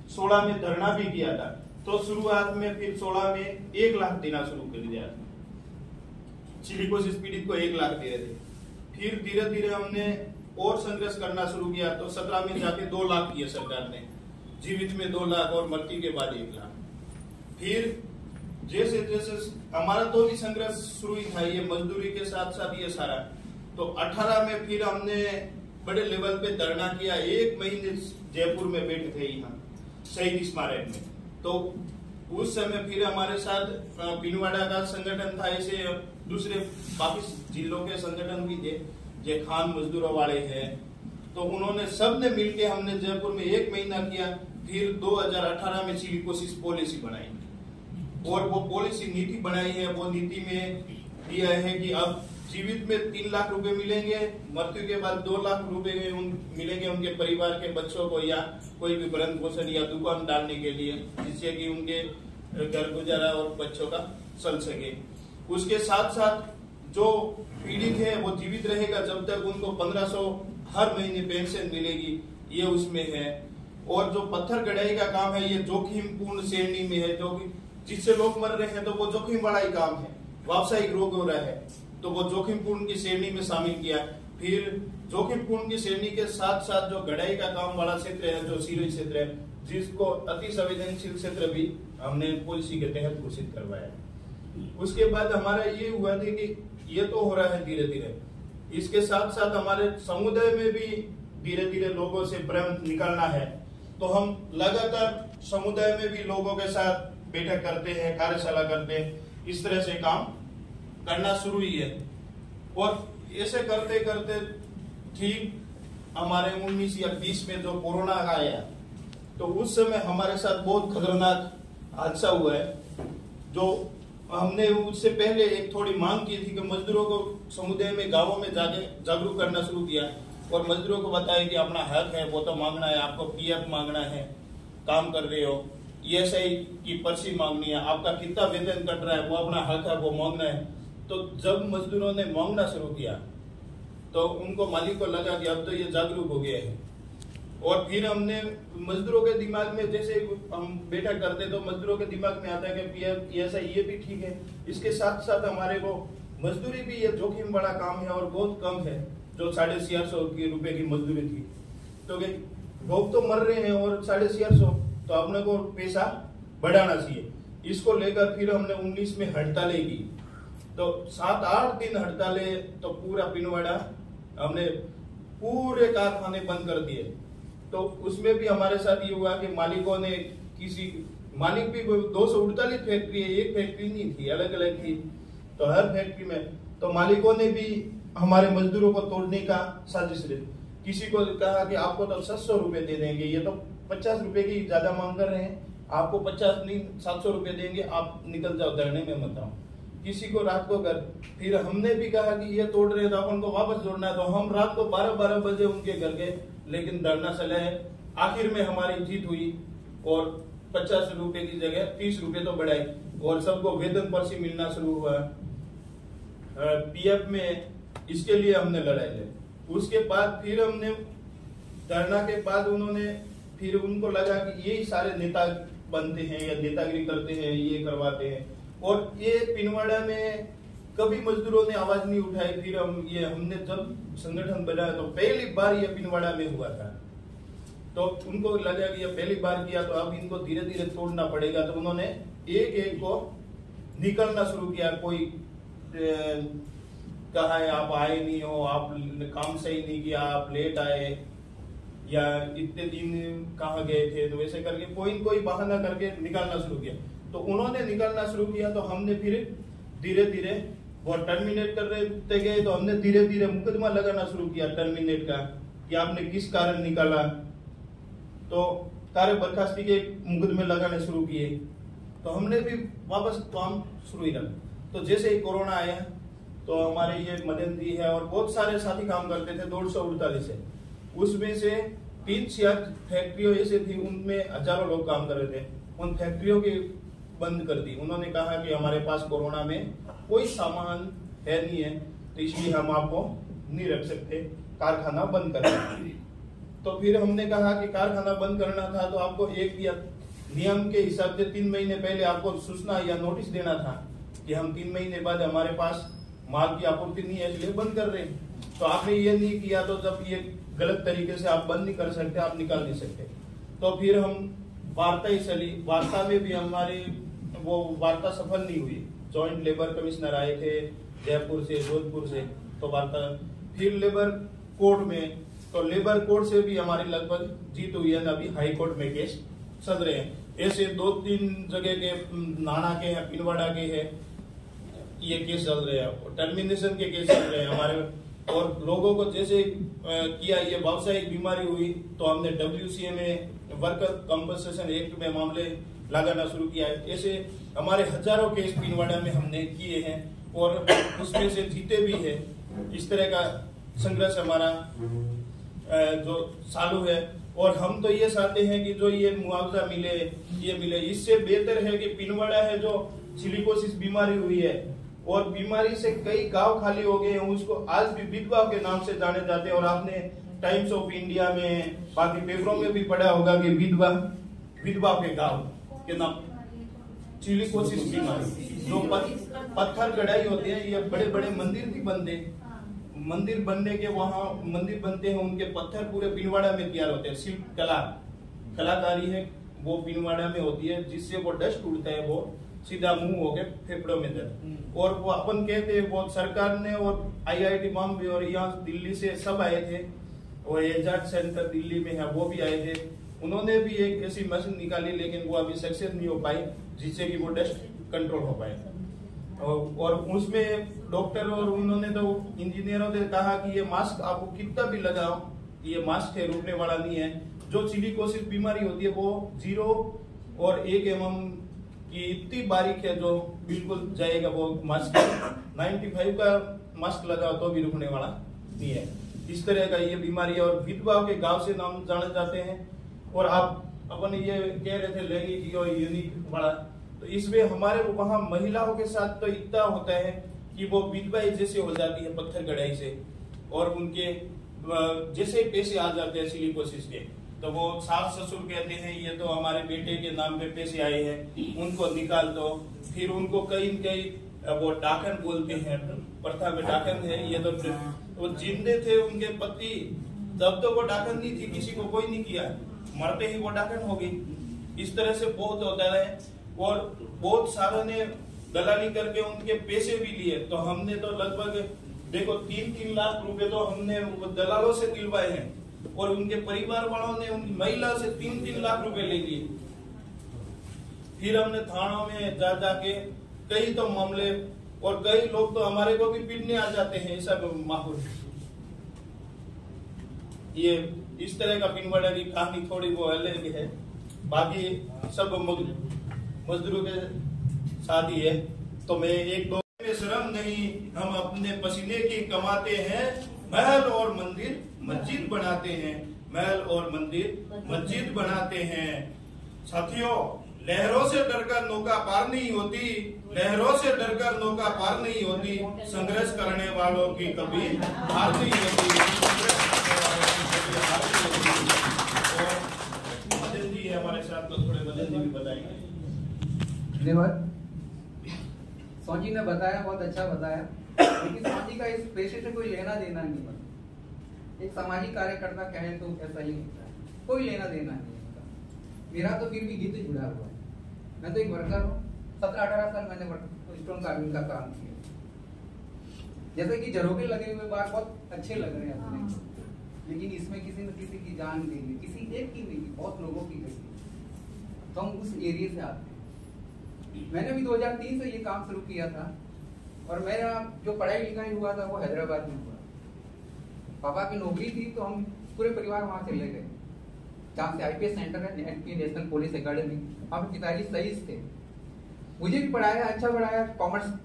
16 में धरना भी किया था। तो शुरुआत में फिर 16 में 1 लाख देना शुरू कर दिया, सिलिकोसिस पीड़ित को 1 लाख दे रहे थे। फिर धीरे धीरे हमने और संघर्ष करना शुरू किया तो 17 में जाके 2 लाख दिए सरकार ने, जीवित में 2 लाख और मृत्यु के बाद 1 लाख। फिर जैसे जैसे हमारा तो भी संघर्ष शुरू ही था, ये मजदूरी के साथ साथ ये सारा। तो 18 में फिर हमने बड़े लेवल पे धरना किया, 1 महीने जयपुर में बैठे थे यहाँ शहीद स्मारक में। तो उस समय फिर हमारे साथ पिनवाड़ा का संगठन था, ऐसे दूसरे बाकी जिलों के संगठन भी थे जो खान मजदूरों वाले हैं। तो उन्होंने सबने मिलके हमने जयपुर में 1 महीना किया। फिर 2018 में सिलिकोसिस पॉलिसी बनाई और वो पॉलिसी नीति बनाई है। वो नीति में दिया है कि अब जीवित में 3 लाख रुपए मिलेंगे, मृत्यु के बाद 2 लाख रुपए मिलेंगे उनके परिवार के बच्चों को या कोई भी भरण पोषण या दुकान डालने के लिए, जिससे कि उनके घर गुजारा और बच्चों का चल सके। उसके साथ साथ जो पीड़ित है वो जीवित रहेगा जब तक उनको 1500 हर महीने पेंशन मिलेगी, ये उसमें है। और जो पत्थर गढ़ाई का काम है ये जोखिम पूर्ण श्रेणी में है, जो जिससे लोग मर रहे हैं तो वो जोखिम वाला ही काम है, व्यावसायिक रोग हो रहा है तो वो जोखिम पूर्ण की श्रेणी में शामिल किया। फिर जोखिम पूर्ण की श्रेणी के साथ साथ जो गढ़ाई का काम वाला क्षेत्र है, जो सिरोही क्षेत्र है, जिसको अति संवेदनशील क्षेत्र भी हमने पॉलिसी के तहत घोषित करवाया। उसके बाद हमारा ये हुआ था कि ये तो हो रहा है धीरे धीरे, इसके साथ साथ हमारे समुदाय में भी धीरे धीरे लोगों से प्रेम निकालना है। तो हम लगातार समुदाय में भी लोगों के साथ बैठक करते हैं, कार्यशाला करते हैं, इस तरह से काम करना शुरू ही है। और ऐसे करते करते ठीक हमारे 19 या 20 में जो कोरोना आया तो उस समय हमारे साथ बहुत खतरनाक हादसा हुआ है। जो हमने उससे पहले एक थोड़ी मांग की थी कि मजदूरों को समुदाय में गांवों में जाके जागरूक करना शुरू किया और मजदूरों को बताया कि अपना हक है वो तो मांगना है, आपको पीएफ मांगना है, काम कर रहे हो, ईएसआई की पर्ची मांगनी है, आपका कितना वेतन कट रहा है वो अपना हक है वो मांगना है। तो जब मजदूरों ने मांगना शुरू किया तो उनको मालिक को लगा कि अब तो ये जागरूक हो गए हैं। और फिर हमने मजदूरों के दिमाग में जैसे हम बैठक करते तो मजदूरों के दिमाग में आता है कि पीएफ ईएसआई ये भी ठीक है, इसके साथ साथ हमारे को मजदूरी भी ये जोखिम बड़ा काम है और बहुत कम है, जो 650 रुपए की मजदूरी थी। तो लोग तो मर रहे हैं और 650 तो अपने को पैसा बढ़ाना चाहिए। इसको लेकर फिर हमने 19 में हड़तालें की। तो 7-8 दिन हड़तालें, तो पूरा पिनवाड़ा हमने पूरे कारखाने बंद कर दिए। तो उसमें भी हमारे साथ ये हुआ कि मालिकों ने किसी मालिक भी 248 फैक्ट्री है, एक फैक्ट्री नहीं थी, अलग अलग थी। तो हर फैक्ट्री में तो मालिकों ने भी हमारे मजदूरों को तोड़ने का साजिश रही। किसी को कहा कि आपको तो 700 रुपए दे देंगे, ये तो 50 रुपए की ज्यादा मांग कर रहे हैं, आपको 50 नहीं 700 रुपए देंगे, आप निकल जाओ, धरने में मत आओ। किसी को रात को घर, फिर हमने भी कहा कि ये तोड़ रहे हैं तो अपन को वापस जोड़ना है, तो हम रात को 12-12 बजे उनके घर गए, लेकिन धरना चलाए। आखिर में हमारी जीत हुई और 50 रुपए की जगह 30 रुपए तो बढ़ाई और सबको वेतन पर्ची मिलना शुरू हुआ। पीएफ में इसके लिए हमने लड़ाई लड़ी। उसके बाद फिर हमने धरना के बाद उन्होंने फिर उनको लगा कि यही सारे नेता बनते हैं या नेतागिरी करते हैं, ये करवाते हैं। और ये पिनवाड़ा में कभी मजदूरों ने आवाज नहीं उठाई। फिर हमने जब संगठन बनाया तो पहली बार ये पिनवाड़ा में हुआ था, तो उनको लगा कि ये पहली बार किया तो अब इनको धीरे धीरे तोड़ना पड़ेगा। तो उन्होंने एक एक को निकलना शुरू किया। कोई कहा है आप आए नहीं हो, आप काम सही नहीं किया, आप लेट आए, या इतने दिन कहाँ गए थे, तो वैसे करके कोई बहाना करके निकालना शुरू किया। तो उन्होंने निकालना शुरू किया तो हमने फिर धीरे धीरे वो टर्मिनेट कर रहे गए, तो हमने धीरे धीरे मुकदमा लगाना शुरू किया टर्मिनेट का, कि आपने किस कारण निकाला। तो कार्य बर्खास्ती के मुकदमे लगाने शुरू किए, तो हमने भी वापस काम शुरू ही रखा। तो जैसे ही कोरोना आया तो हमारे ये मदन दी है और बहुत सारे साथी काम करते थे 248 से, उसमें से 3 फैक्ट्रियों ऐसे थी उनमें हजारों लोग काम कर रहे थे। उन फैक्ट्रियों की बंद कर दी। उन्होंने कहा कि हमारे पास कोरोना में कोई सामान है नहीं है, तो इसलिए हम आपको नहीं रख सकते, कारखाना बंद कर दें। तो फिर हमने कहा कि कारखाना बंद करना था तो आपको एक या नियम के हिसाब से 3 महीने पहले आपको सूचना या नोटिस देना था कि हम 3 महीने बाद हमारे पास माल की आपूर्ति नहीं है इसलिए बंद कर रहे हैं। तो आपने ये नहीं किया, तो जब ये गलत तरीके से आप बंद नहीं कर सकते, आप निकाल नहीं सकते। तो फिर हम वार्ता ही चली। वार्ता में भी हमारी वो वार्ता सफल नहीं हुई। जॉइंट लेबर कमिश्नर आए थे जयपुर से, जोधपुर से, तो वार्ता फिर लेबर कोर्ट में, तो लेबर कोर्ट से भी हमारी लगभग जीत हुई है। अभी हाई कोर्ट में केस चल रहे हैं। ऐसे 2-3 जगह के, नाना के हैं, पिनवाड़ा के हैं, ये केस चल रहे हैं, टर्मिनेशन के केस चल रहे हैं हमारे। और लोगों को जैसे किया ये व्यावसायिक बीमारी हुई तो हमने WCA में वर्कर कॉम्पनसेशन एक्ट में मामले लगाना शुरू किया है। ऐसे हमारे हजारों केस पिनवाड़ा में हमने किए हैं और उसमें से जीते भी है। इस तरह का संघर्ष हमारा जो चालू है। और हम तो ये चाहते हैं कि जो ये मुआवजा मिले, ये मिले। इससे बेहतर है कि पिनवाड़ा है जो सिलिकोसिस बीमारी हुई है और बीमारी से कई गांव खाली हो गए हैं, उसको आज भी विधवा के नाम से जाने जाते हैं। और आपने टाइम्स ऑफ इंडिया में, बाकी पेपरों में भी पढ़ा होगा कि विधवा के गांव के नाम सिलिकोसिस बीमारी, जो पत्थर कढ़ाई होते हैं, ये बड़े बड़े मंदिर भी बनते, मंदिर बनने के वहां मंदिर बनते हैं, उनके पत्थर पूरे पिनवाड़ा में तैयार होते हैं। शिल्प कलाकारी है वो पिनवाड़ा में होती है, जिससे वो डस्ट उड़ता है, वो सीधा मुंह होके फेफड़ों में दर्द। और वो अपन कहते हैं वो सरकार ने और IIT बॉम्बे और यहाँ दिल्ली से सब आए थे, और एजार्ट सेंटर दिल्ली में है वो भी आए थे। उन्होंने भी एक ऐसी मशीन निकाली, लेकिन वो अभी सक्सेस नहीं हो पाई जिससे कि वो डस्ट कंट्रोल हो पाए। और उसमें डॉक्टर और उन्होंने तो इंजीनियरों ने कहा कि ये मास्क आपको कितना भी लगाओ, ये मास्क है, रुकने वाला नहीं है। जो सिलिकोसिस बीमारी होती है वो 0 और 1 mm की इतनी बारीक है जो बिल्कुल जाएगा वो मास्क। 95 का मास्क लगाओ तो भी रुकने वाला नहीं है। इस तरह का ये बीमारी है। और विधवा के गांव से नाम जाने जाते हैं। और आप अपन ये कह रहे थे लैंगिक यूनिक वाला, तो इसमें हमारे वहाँ महिलाओं के साथ तो इतना होता है कि वो विधवा जैसे हो जाती है पत्थर कढ़ाई से, और उनके जैसे पैसे आ जाते हैं सिलिकोसिस के, तो वो सास ससुर कहते हैं ये तो हमारे बेटे के नाम पे पैसे आए हैं, उनको निकाल दो। फिर उनको कई वो डाकन बोलते हैं, प्रथा में डाकन है। ये तो वो जिंदे थे उनके पति तब तो वो डाकन नहीं थी, किसी को कोई नहीं किया, मरते ही वो डाकन हो गई। इस तरह से बहुत होता है। और बहुत सारों ने दलाली करके उनके पैसे भी लिए। तो हमने तो लगभग देखो 3-3 लाख रुपए तो हमने दलालों से दिलवाए हैं, और उनके परिवार वालों ने उनकी महिला से 3-3 लाख रुपए ले लिए। फिर हमने थानों में जा जाके कई तो मामले, और कई लोग तो हमारे को भी पीटने आ जाते हैं। ऐसा माहौल, ये इस तरह का पिनवाड़ा की कहानी थोड़ी वो अलग है। बाकी सब मजदूरों के साथ ही है। तो मैं एक दो में शर्म नहीं, हम अपने पसीने की कमाते हैं, महल और मंदिर मस्जिद बनाते हैं, महल और मंदिर मस्जिद बनाते हैं। साथियों, लहरों से डरकर नौका पार नहीं होती, लहरों से डरकर नौका पार नहीं होती, संघर्ष करने वालों की कभी हार नहीं होती। मदन जी हमारे साथ, तो थोड़े मदन जी भी बताएंगे। धन्यवाद। सोनी ने बताया, बहुत अच्छा बताया, लेकिन सोनी का इस पेशे से कोई लेना देना नहीं बनता। एक सामाजिक कार्यकर्ता कहे तो ऐसा ही होता है, कोई लेना देना नहीं होता। मेरा तो फिर भी गीत जुड़ा हुआ है। मैं तो एक वर्कर हूँ, 17-18 साल मैंने स्टोन कार्विंग का काम किया। जैसे कि झरोखे लगे हुए बार बहुत अच्छे लग रहे हैं अपने, लेकिन इसमें किसी न किसी की जान गई है, किसी एक की नहीं, बहुत लोगों की गई है। तो हम उस एरिया से आते हैं। मैंने भी 2003 से ये काम शुरू किया था, और मेरा जो पढ़ाई लिखाई हुआ था वो हैदराबाद में हुआ। पापा की नौकरी थी, तो हम पूरे परिवार वहाँ चले गए, जहाँ से IPS सेंटर है, NP नेशनल पुलिस एकेडमी। वहाँ पे पिताजी सहीस थे, मुझे भी पढ़ाया, अच्छा पढ़ाया,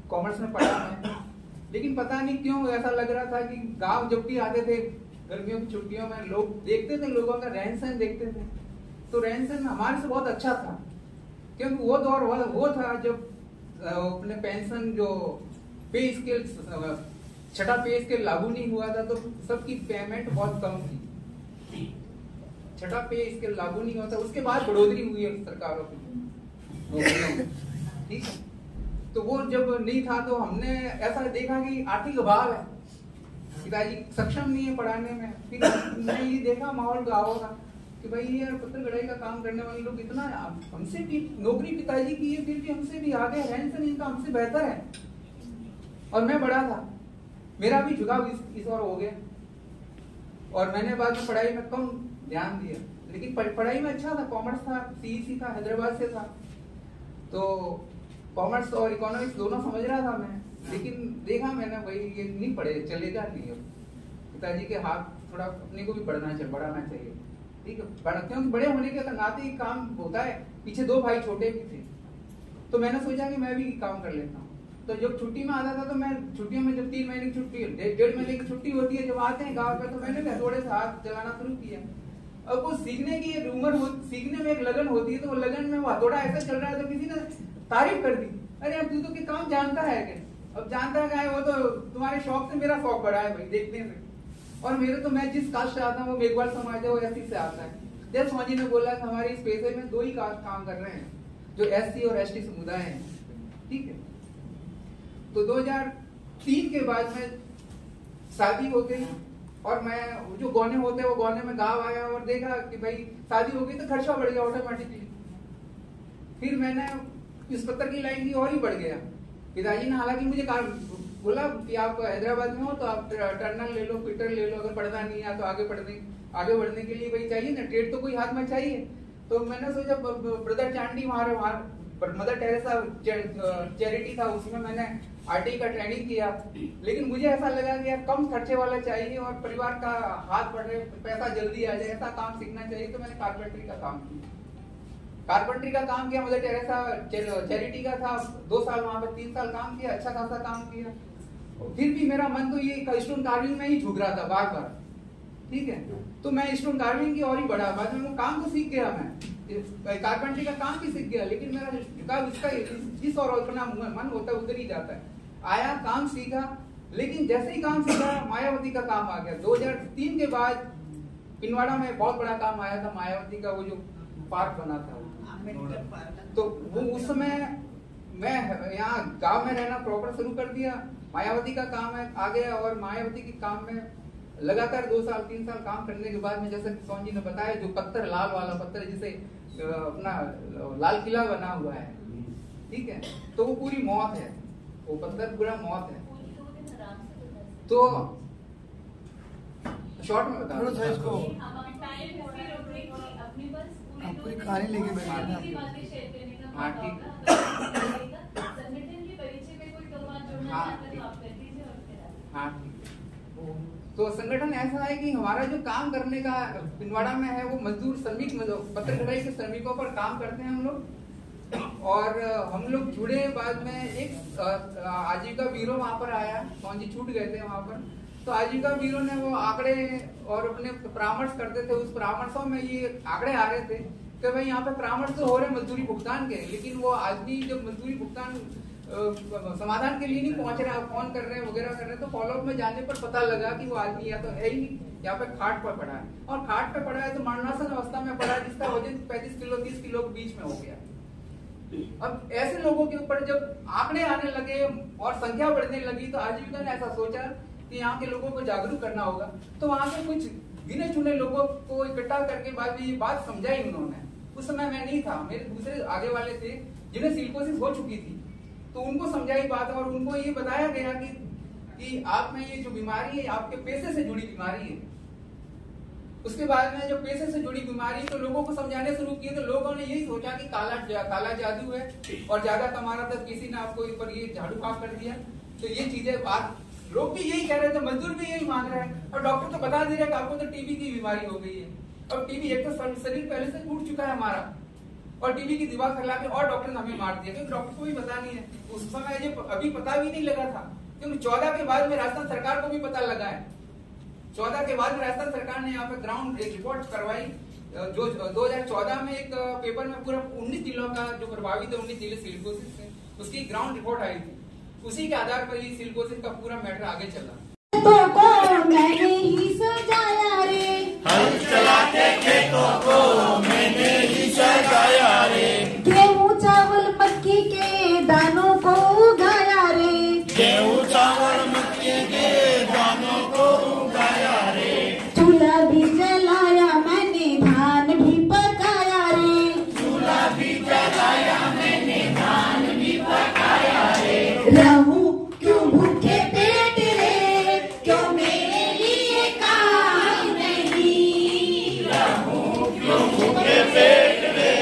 कॉमर्स में पढ़ा मैं। लेकिन पता नहीं क्यों ऐसा लग रहा था कि गाँव जब भी आते थे गर्मियों की छुट्टियों में, लोग देखते थे, लोगों का रहन सहन देखते थे, तो रहन सहन हमारे से बहुत अच्छा था। क्योंकि वो दौर वो था जब अपने पेंशन जो पे स्केल, छठा पे स्केल लागू नहीं हुआ था, तो सबकी पेमेंट बहुत कम थी। छठा पे स्केल लागू नहीं हुआ था, उसके बाद बढ़ोतरी हुई है सरकारों की, ठीक है। तो वो जब नहीं था तो हमने ऐसा देखा कि आर्थिक अभाव है, पिताजी सक्षम नहीं है पढ़ाने में। फिर हमने ये देखा माहौल गाँव का कि भाई यार पत्थर गढ़ाई का काम करने वाले लोग इतना, हमसे भी नौकरी पिताजी की है, फिर भी हमसे भी आगे, रहन सहन इनका हमसे बेहतर है। और मैं बड़ा था, मेरा भी झुकाव इस ओर हो गया, और मैंने बाद में पढ़ाई में कम ध्यान दिया, लेकिन पढ़ाई में अच्छा था, कॉमर्स था, CEC था, हैदराबाद से था, तो कॉमर्स और इकोनॉमिक्स दोनों समझ रहा था मैं। लेकिन देखा मैंने भाई ये नहीं पढ़े चलेगा नहीं, अब पिताजी के हाथ थोड़ा अपने को भी बढ़ाना चाहिए, ठीक है। क्योंकि बड़े होने के नाते ही काम होता है। पीछे 2 भाई छोटे भी थे, तो मैंने सोचा कि मैं भी काम कर लेता हूँ। तो जब छुट्टी में आता था, तो मैं छुट्टियों में, जब 3 महीने की छुट्टी, 1.5 महीने की छुट्टी होती है, जब आते हैं गाँव पे, तो मैंने हथौड़े से हाथ चलाना शुरू किया। अब वो सीखने की एक उम्र सीखने में एक लगन होती है, तो वो लगन में वो हथौड़ा ऐसा चल रहा है, तो किसी ने तारीफ कर दी, अरे अब तू तो कि काम जानता है क्या? अब जानता है, वो तो तुम्हारे शौक से मेरा शौक बढ़ा है भाई, देखने से। और मेरे तो, मैं जिस कास्ट से आता हूँ वो मेघवाल समाज है, वो SC से आता है। जब स्वामी ने बोला कि हमारे इस पेशे में 2 ही कास्ट काम कर रहे हैं, जो SC और ST समुदाय हैं, ठीक है। तो 2003 के बाद में शादी हो गई, और मैं जो गौने होते हैं वो गौने में गाँव आया, और देखा कि भाई शादी हो गई तो खर्चा बढ़ गया ऑटोमेटिकली। फिर मैंने इस पत्थर की लाइन की और ही बढ़ गया। पिताजी ने हालांकि मुझे बोला कि आप हैदराबाद में हो तो आप टर्नल ले लो, फिटर ले लो, अगर पढ़ना नहीं है तो आगे बढ़ने के लिए भाई चाहिए ना, ट्रेड तो कोई हाथ में चाहिए। तो मैंने सोचा ब्रदर चांडी वहाँ मदर टेरेसा चैरिटी था, उसमें मैंने RTI का ट्रेनिंग किया। लेकिन मुझे ऐसा लगा कि यार कम खर्चे वाला चाहिए और परिवार का हाथ बढ़े, पैसा जल्दी आ जाए, ऐसा काम सीखना चाहिए। तो मैंने कारपेंटरी का काम किया, कारपेंटरी का काम किया, मदर टेरेसा चैरिटी का था, 2 साल वहां पर 3 साल काम किया, अच्छा खासा काम किया। फिर भी मेरा मन तो ये स्टोन कार्विंग में ही झुक रहा था बार बार, ठीक है। तो मैं स्टोन कार्विंग की और ही बढ़ा, बाद में वो काम तो सीख गया, मैं कारपेंटरी का काम भी सीख गया, लेकिन मेरा झुकाव इसका जिस और अपना मन होता है उधर ही जाता है। आया, काम सीखा, लेकिन जैसे ही काम सीखा मायावती का काम आ गया। 2003 के बाद पिनवाड़ा में बहुत बड़ा काम आया था, मायावती का वो जो पार्क बना था, तो वो उस समय मैं यहाँ गांव में रहना प्रॉपर शुरू कर दिया, मायावती का काम है आ गया, और मायावती के काम में लगातार 2 साल 3 साल काम करने के बाद में, जैसे सोन जी ने बताया, जो पत्थर लाल वाला पत्थर जिसे अपना लाल किला बना हुआ है, ठीक है, तो वो पूरी मौत है, वो पत्थर पूरा मौत है। तो शॉर्ट में बता थोड़ा सा इसको पूरी कहानी लेके बैठे हाँ ठीक हाँ ठीक। तो संगठन ऐसा है कि हमारा जो काम करने का पिंडवाड़ा में है वो मजदूर श्रमिक पत्थर कढ़ाई के श्रमिकों पर काम करते हैं हम लोग। और हम लोग जुड़े बाद में एक आजीविका ब्यूरो वहाँ पर आया, कौन जी छूट गए थे वहाँ पर। तो आजीविका ब्यूरो ने वो आंकड़े और अपने परामर्श करते थे, उस परामर्शों में ये आंकड़े आ रहे थे कि भाई यहाँ पे परामर्श तो हो रहे मजदूरी भुगतान के, लेकिन वो आदमी जब मजदूरी भुगतान समाधान के लिए नहीं पहुंच रहा, फोन कर रहे हैं वगैरह कर रहे हैं, तो फॉलोअप में जाने पर पता लगा कि वो आदमी या तो है ही नहीं, यहाँ पे खाट पर पड़ा है। और खाट पे पड़ा है तो मरणासन अवस्था में पड़ा है, जिसका वजन 35 किलो 30 किलो के बीच में हो गया। अब ऐसे लोगों के ऊपर जब आंकड़े आने लगे और संख्या बढ़ने लगी तो आजीविका ने ऐसा सोचा कि यहाँ के लोगों को जागरूक करना होगा। तो वहां से कुछ गिने चुने लोगों को इकट्ठा करके बाद में ये बात समझाई उन्होंने। उस समय मैं नहीं था, मेरे दूसरे आगे वाले थे जिन्हें सिलिकोसिस हो चुकी थी, तो उनको समझाई बात और उनको ये बताया गया कि आप में ये जो बीमारी है आपके पैसे से जुड़ी बीमारी है। उसके बाद में जो पैसे से जुड़ी बीमारी तो लोगों को समझाने शुरू किए, तो लोगों ने यही सोचा कि काला जादू है और ज्यादा कमा रहा था, किसी ने आपको ऊपर ये झाड़ू फाक कर दिया। तो ये चीजें बात लोग भी यही कह रहे थे, मजदूर भी यही मान रहे हैं और डॉक्टर तो बता दे रहे कि आपको तो टीबी की बीमारी हो गई है। और टीबी एक तो शरीर पहले से टूट चुका है हमारा, और टीबी की दीवार फैला के और डॉक्टर ने हमें मार दिया, क्योंकि डॉक्टर को भी पता नहीं है। उस समय ये अभी पता भी नहीं लगा था, क्योंकि 14 के बाद में राजस्थान सरकार को भी पता लगा है। 14 के बाद में राजस्थान सरकार ने यहाँ पे ग्राउंड एक रिपोर्ट करवाई, जो 2014 में एक पेपर में पूरा 19 जिलों का जो प्रभावित है 19 जिले सिलिकोसिस से, उसकी ग्राउंड रिपोर्ट आई थी। उसी के आधार पर ये सिलिकोसिस का पूरा मैटर आगे चला। तो को मैंने ही सजाया रे, हल चला के खेतों को मैंने ही सजाया रे, गेहूं चावल मक्की के दानों को उगाया रे, गेहूं चावल मक्की के दानों को उगाया रे, चूल्हा भी जलाया मैंने धान भी पकाया रे, चूल्हा भी जलाया मैंने धान भी पकाया रे, रहूं क्यों भूखे पेट रे, क्यों मेरे लिए काम नहीं, रहूं क्यों भूखे पेट रे,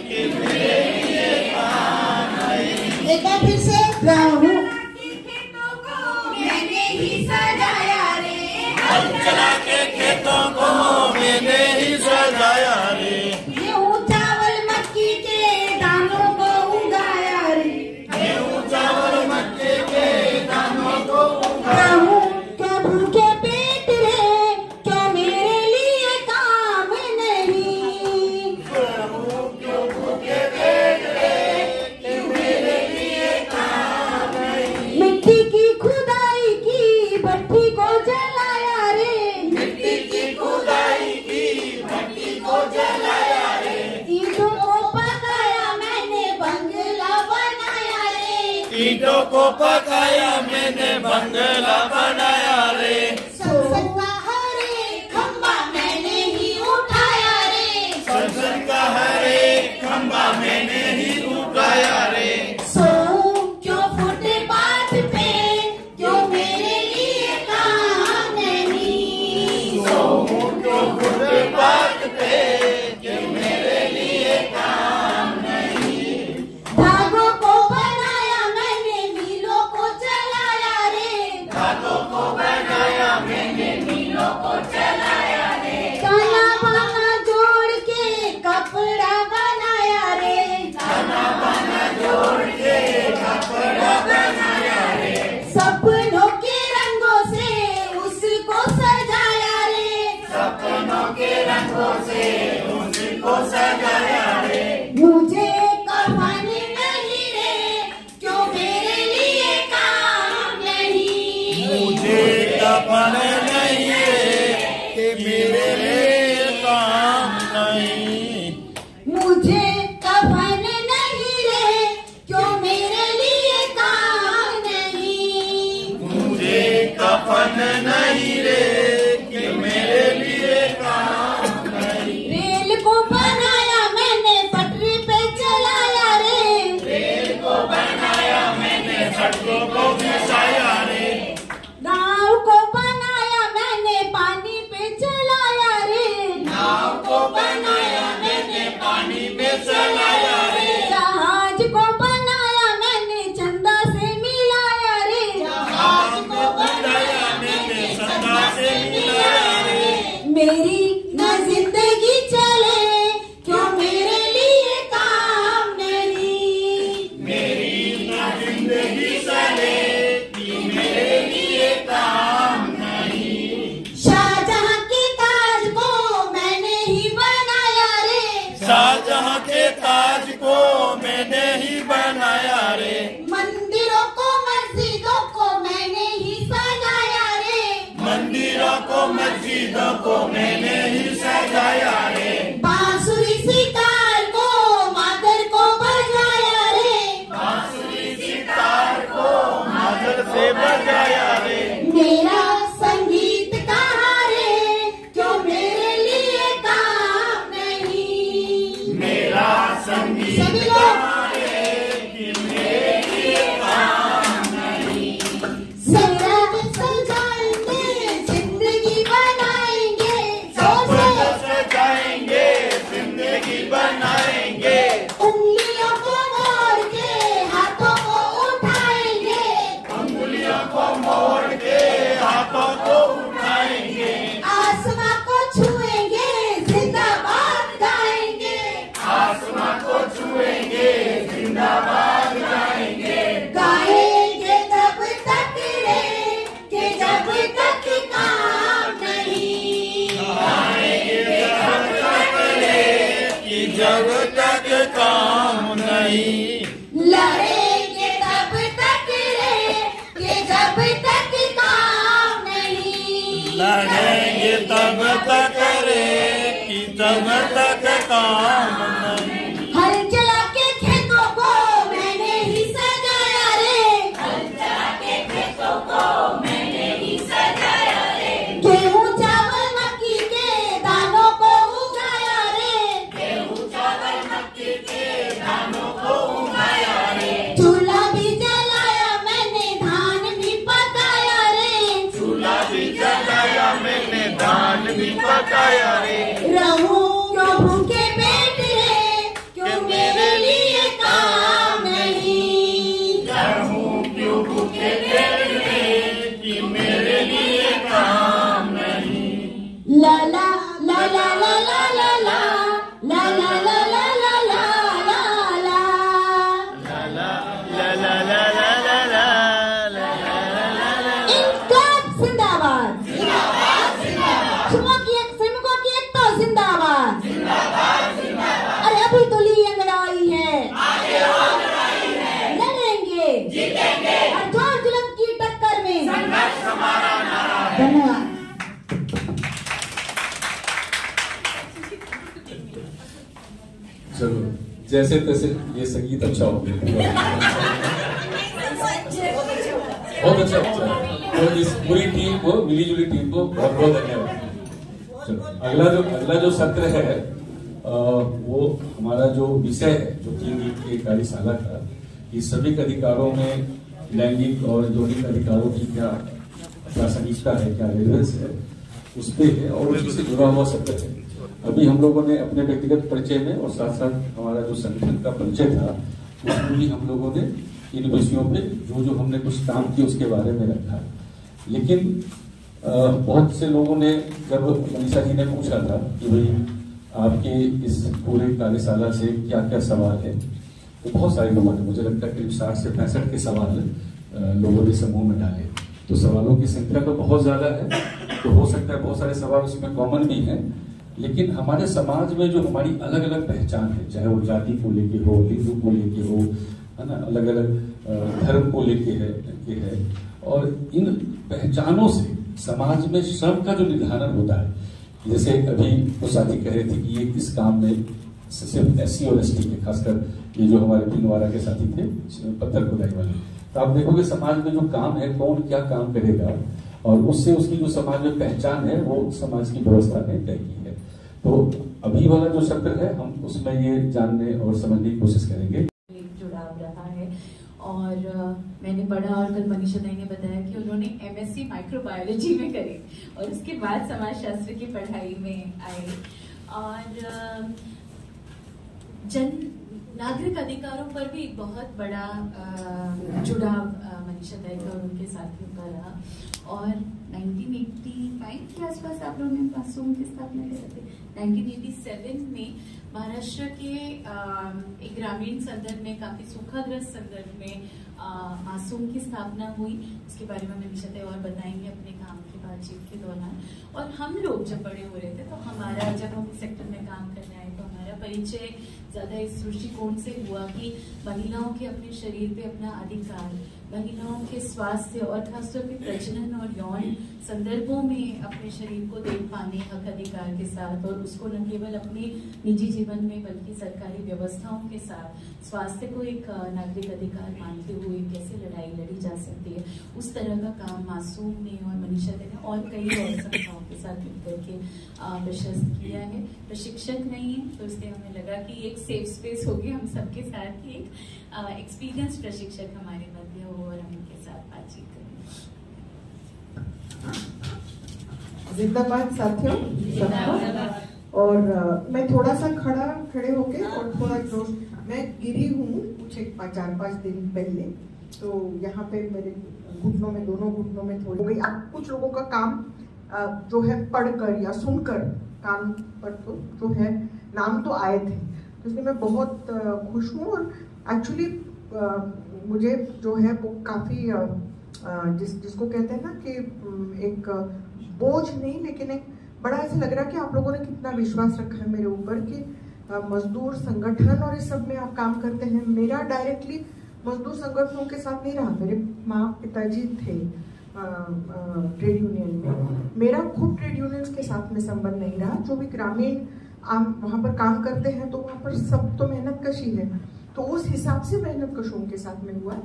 कि मेरे लिए काम नहीं। एक बार फिर से, रहूं मैंने ही सजाया रे, हल चला के खेतों को मैंने ही सजाया रे, गेहूं चावल मक्की के दानों को उगाया रे, गेहूं चावल मक्के के दानों को उगाया, रहूं क्या भूखे पेट रे, क्या मेरे लिए काम नहीं, रहूं क्यों भूखे पेट रे, कि मेरे लिए काम नहीं। मिट्टी की खुदाई की भट्टी को जलाया रे, मिट्टी की खुदाई की भट्टी को जलाया रे, ईंटों को पकाया मैंने बंगला बनाया रे, ईंटों को पकाया मैंने बंगला बनाया रे, संसद का हर एक खंबा मैंने ही उठाया रे, संसद का हर एक खंबा मैंने ही उठाया रे, सो क्यों फुटपाथ पे क्यों मेरे लिए काम नहीं, क्यों फुटपाथ पे कि मेरे लिए काम नहीं। धागों को बनाया मैंने मीलों को चलाया रे, धागों को बनाया मैंने मीलों को चलाया रे, काला बाना जोड़ के कपड़ा बनाया रे, काला बाना जोड़ के कपड़ा बनाया रे, सपनों के रंगों से उसको सजाया रे, सपनों के रंगों से उसको सजाया रे, मुझे कफन नहीं रे, क्यों मेरे लिए काम नहीं, मुझे कफन नहीं रे, कि मेरे लिए काम नहीं, मुझे कफन नहीं रे, क्यों मेरे लिए काम नहीं, मुझे कफन नहीं रे, कि मेरे लिए काम नहीं। रेल को बनाया मैंने पटरी पे चलाया रे, रेल को बनाया मैंने सड़कों को बिछाया रे, नाव को बनाया मैंने पानी पे चलाया मेरी न जिंदगी चले क्यों मेरे लिए काम नहीं। मेरी न जिंदगी चले क्यों मेरे लिए काम नहीं। शाहजहां के ताज को मैंने ही बनाया रे। शाहजहां के ताज को मैंने ही बनाया रे। मंदिरों को मस्जिदों को मैंने ही सजाया रे। मंदिरों को मस्जिदों को मैंने ही सजाया रे। बांसुरी सितार को मादर को बजाया रे। बांसुरी सितार को मादर से बजाया रे। मेरा संगीत कहाँ रे क्यों मेरे लिए काम नहीं। मेरा संगीत सभी लोग बनाएंगे। उंगलियों को मोड़ के हाथों को उठाएंगे। उंगलियों को मोड़ के हाथों को उठाएंगे। आसमां को छुएंगे जिंदाबाद गाएंगे। आसमां को छुएंगे जिंदाबाद गाएंगे। गाएंगे तब तक रे कि जब तक काम नहीं। गाएंगे तब तक रे कि जब तक काम नहीं। लड़ेंगे तब तक रे कि जब तक काम नहीं। लड़ेंगे तब तक रे कि जब तक काम नहीं। हल चला के खेतों को मैंने ही सजाया रे। हल चला के खेतों को मैंने ही सजाया रे। गेहूं चावल मक्की के दानों को उगाया रे। गेहूं चावल मक्की के दानों को उगाया रे। चूल्हा भी जलाया मैंने धान भी पकाया रे। चूल्हा भी जलाया मैंने धान भी पकाया रे। रहूं क्यों भूखे पेट रे क्यों मेरे लिए काम नहीं। रहूं क्यों भूखे पेट रे कि मेरे लिए काम नहीं। ला ला ला ला ला ला ला ला ला ला ला ला ला ला ला इनकलाब जिंदाबाद। श्रमिकों की एकता जिंदाबाद। अरे अभी तो ली अंगड़ाई है लड़ेंगे और जोर जुल्म की टक्कर में धन्यवाद। चलो जैसे तैसे ये संगीत अच्छा हो गया, बहुत अच्छा अच्छा। तो इस पूरी टीम को, मिली जुली टीम को बहुत बहुत धन्यवाद। चलो अगला जो सत्र है वो हमारा जो विषय है जो 3 दिन की कार्यशाला था कि सभी अधिकारों में लैंगिक और यौनिक अधिकारों की क्या प्रासंगिकता है, क्या रेलेवेंस है, उस पे है और उसी से जुड़ा हुआ सत्र है। अभी हम लोगों ने अपने व्यक्तिगत परिचय में और साथ साथ हमारा जो संगठन का परिचय था उसमें भी हम लोगों ने इन विषयों पे जो हमने कुछ काम किया उसके बारे में रखा। लेकिन बहुत से लोगों ने, जब मनीषा जी ने पूछा था कि भाई आपके इस पूरे कार्यशाला से क्या क्या सवाल है, तो बहुत सारे लोगों ने, मुझे लगता है करीब 60 से 65 के सवाल लोगों ने समूह में डाले। तो सवालों की संख्या तो बहुत ज्यादा है, तो हो सकता है बहुत सारे सवाल उसमें कॉमन भी हैं, लेकिन हमारे समाज में जो हमारी अलग अलग पहचान है, चाहे वो जाति को लेके हो, लिंग को लेके हो, है ना, अलग अलग धर्म को लेके है, और इन पहचानों से समाज में श्रम का जो निर्धारण होता है, जैसे अभी वो साथी कह रहे थे कि ये इस काम में सिर्फ SC और ST के, खासकर ये जो हमारे पिंगवाड़ा के साथी थे पत्थर खुदाई वाले, तो आप देखोगे समाज में जो काम है कौन क्या काम करेगा और उससे उसकी जो समाज में पहचान है वो समाज की व्यवस्था ने तय की है। तो अभी वाला जो सत्र है हम उसमें ये जानने और समझने की कोशिश करेंगे। जुड़ाव रहा है और मैंने पढ़ा और कल मनीषा ने बताया कि उन्होंने MSc माइक्रोबायोलॉजी में करी और उसके बाद समाजशास्त्र की पढ़ाई में आए और नागरिक अधिकारों पर भी बहुत बड़ा जुड़ाव मनीषा दत्त और उनके साथियों का रहा। और 1985 के आसपास आप लोगों ने मासूम की स्थापना की थी। 1987 में महाराष्ट्र के एक ग्रामीण संदर्भ में, काफी सूखाग्रस्त संदर्भ में मासूम की स्थापना हुई। इसके बारे में मनीषा दत्त और बताएंगे अपने काम की बातचीत के दौरान। और हम लोग जब बड़े हो रहे थे तो हमारा, जब हम इस सेक्टर में काम करने आए तो हमारा परिचय ज्यादा इस दृष्टिकोण से हुआ कि महिलाओं के अपने शरीर पे अपना अधिकार, महिलाओं के स्वास्थ्य और खासतौर पे प्रजनन और यौन संदर्भों में अपने शरीर को देख पाने, हक अधिकार के साथ, और उसको न केवल अपने निजी जीवन में बल्कि सरकारी व्यवस्थाओं के साथ स्वास्थ्य को एक नागरिक अधिकार मानते हुए कैसे लड़ाई लड़ी जा सकती है, उस तरह का काम मासूम ने और मनीषा ने और कई और संस्थाओं के साथ मिलकर के प्रशस्त किया है। प्रशिक्षक नहीं है तो इसलिए हमें लगा कि एक सेफ स्पेस होगी हम सबके साथ की एक एक्सपीरियंस प्रशिक्षक हमारे मध्य हो और हम उनके साथ बातचीत करें। जिंदाबाद साथियों सबको। और मैं थोड़ा सा खड़े होके और थोड़ा जोश, मैं गिरी हूँ कुछ 4-5 दिन पहले, तो यहाँ पे मेरे घुटनों में, दोनों घुटनों में थोड़ी हो गई। अब कुछ लोगों का काम जो है पढ़कर या सुनकर काम पर तो जो है नाम तो आए थे, तो इसलिए मैं बहुत खुश हूँ। और एक्चुअली मुझे जो है वो काफ़ी जिसको कहते हैं ना कि एक बोझ नहीं, लेकिन एक बड़ा ऐसा लग रहा है कि आप लोगों ने कितना विश्वास रखा है मेरे ऊपर कि मजदूर संगठन और इस सब में आप काम करते हैं। मेरा डायरेक्टली मजदूर संगठनों के साथ नहीं रहा, मेरे माँ पिताजी थे ट्रेड यूनियन में, मेरा खुद ट्रेड यूनियंस के साथ में संबंध नहीं रहा। जो भी ग्रामीण वहाँ पर काम करते हैं तो वहाँ पर सब तो मेहनत कशी है, तो उस हिसाब से मेहनत कशों के साथ में हुआ है।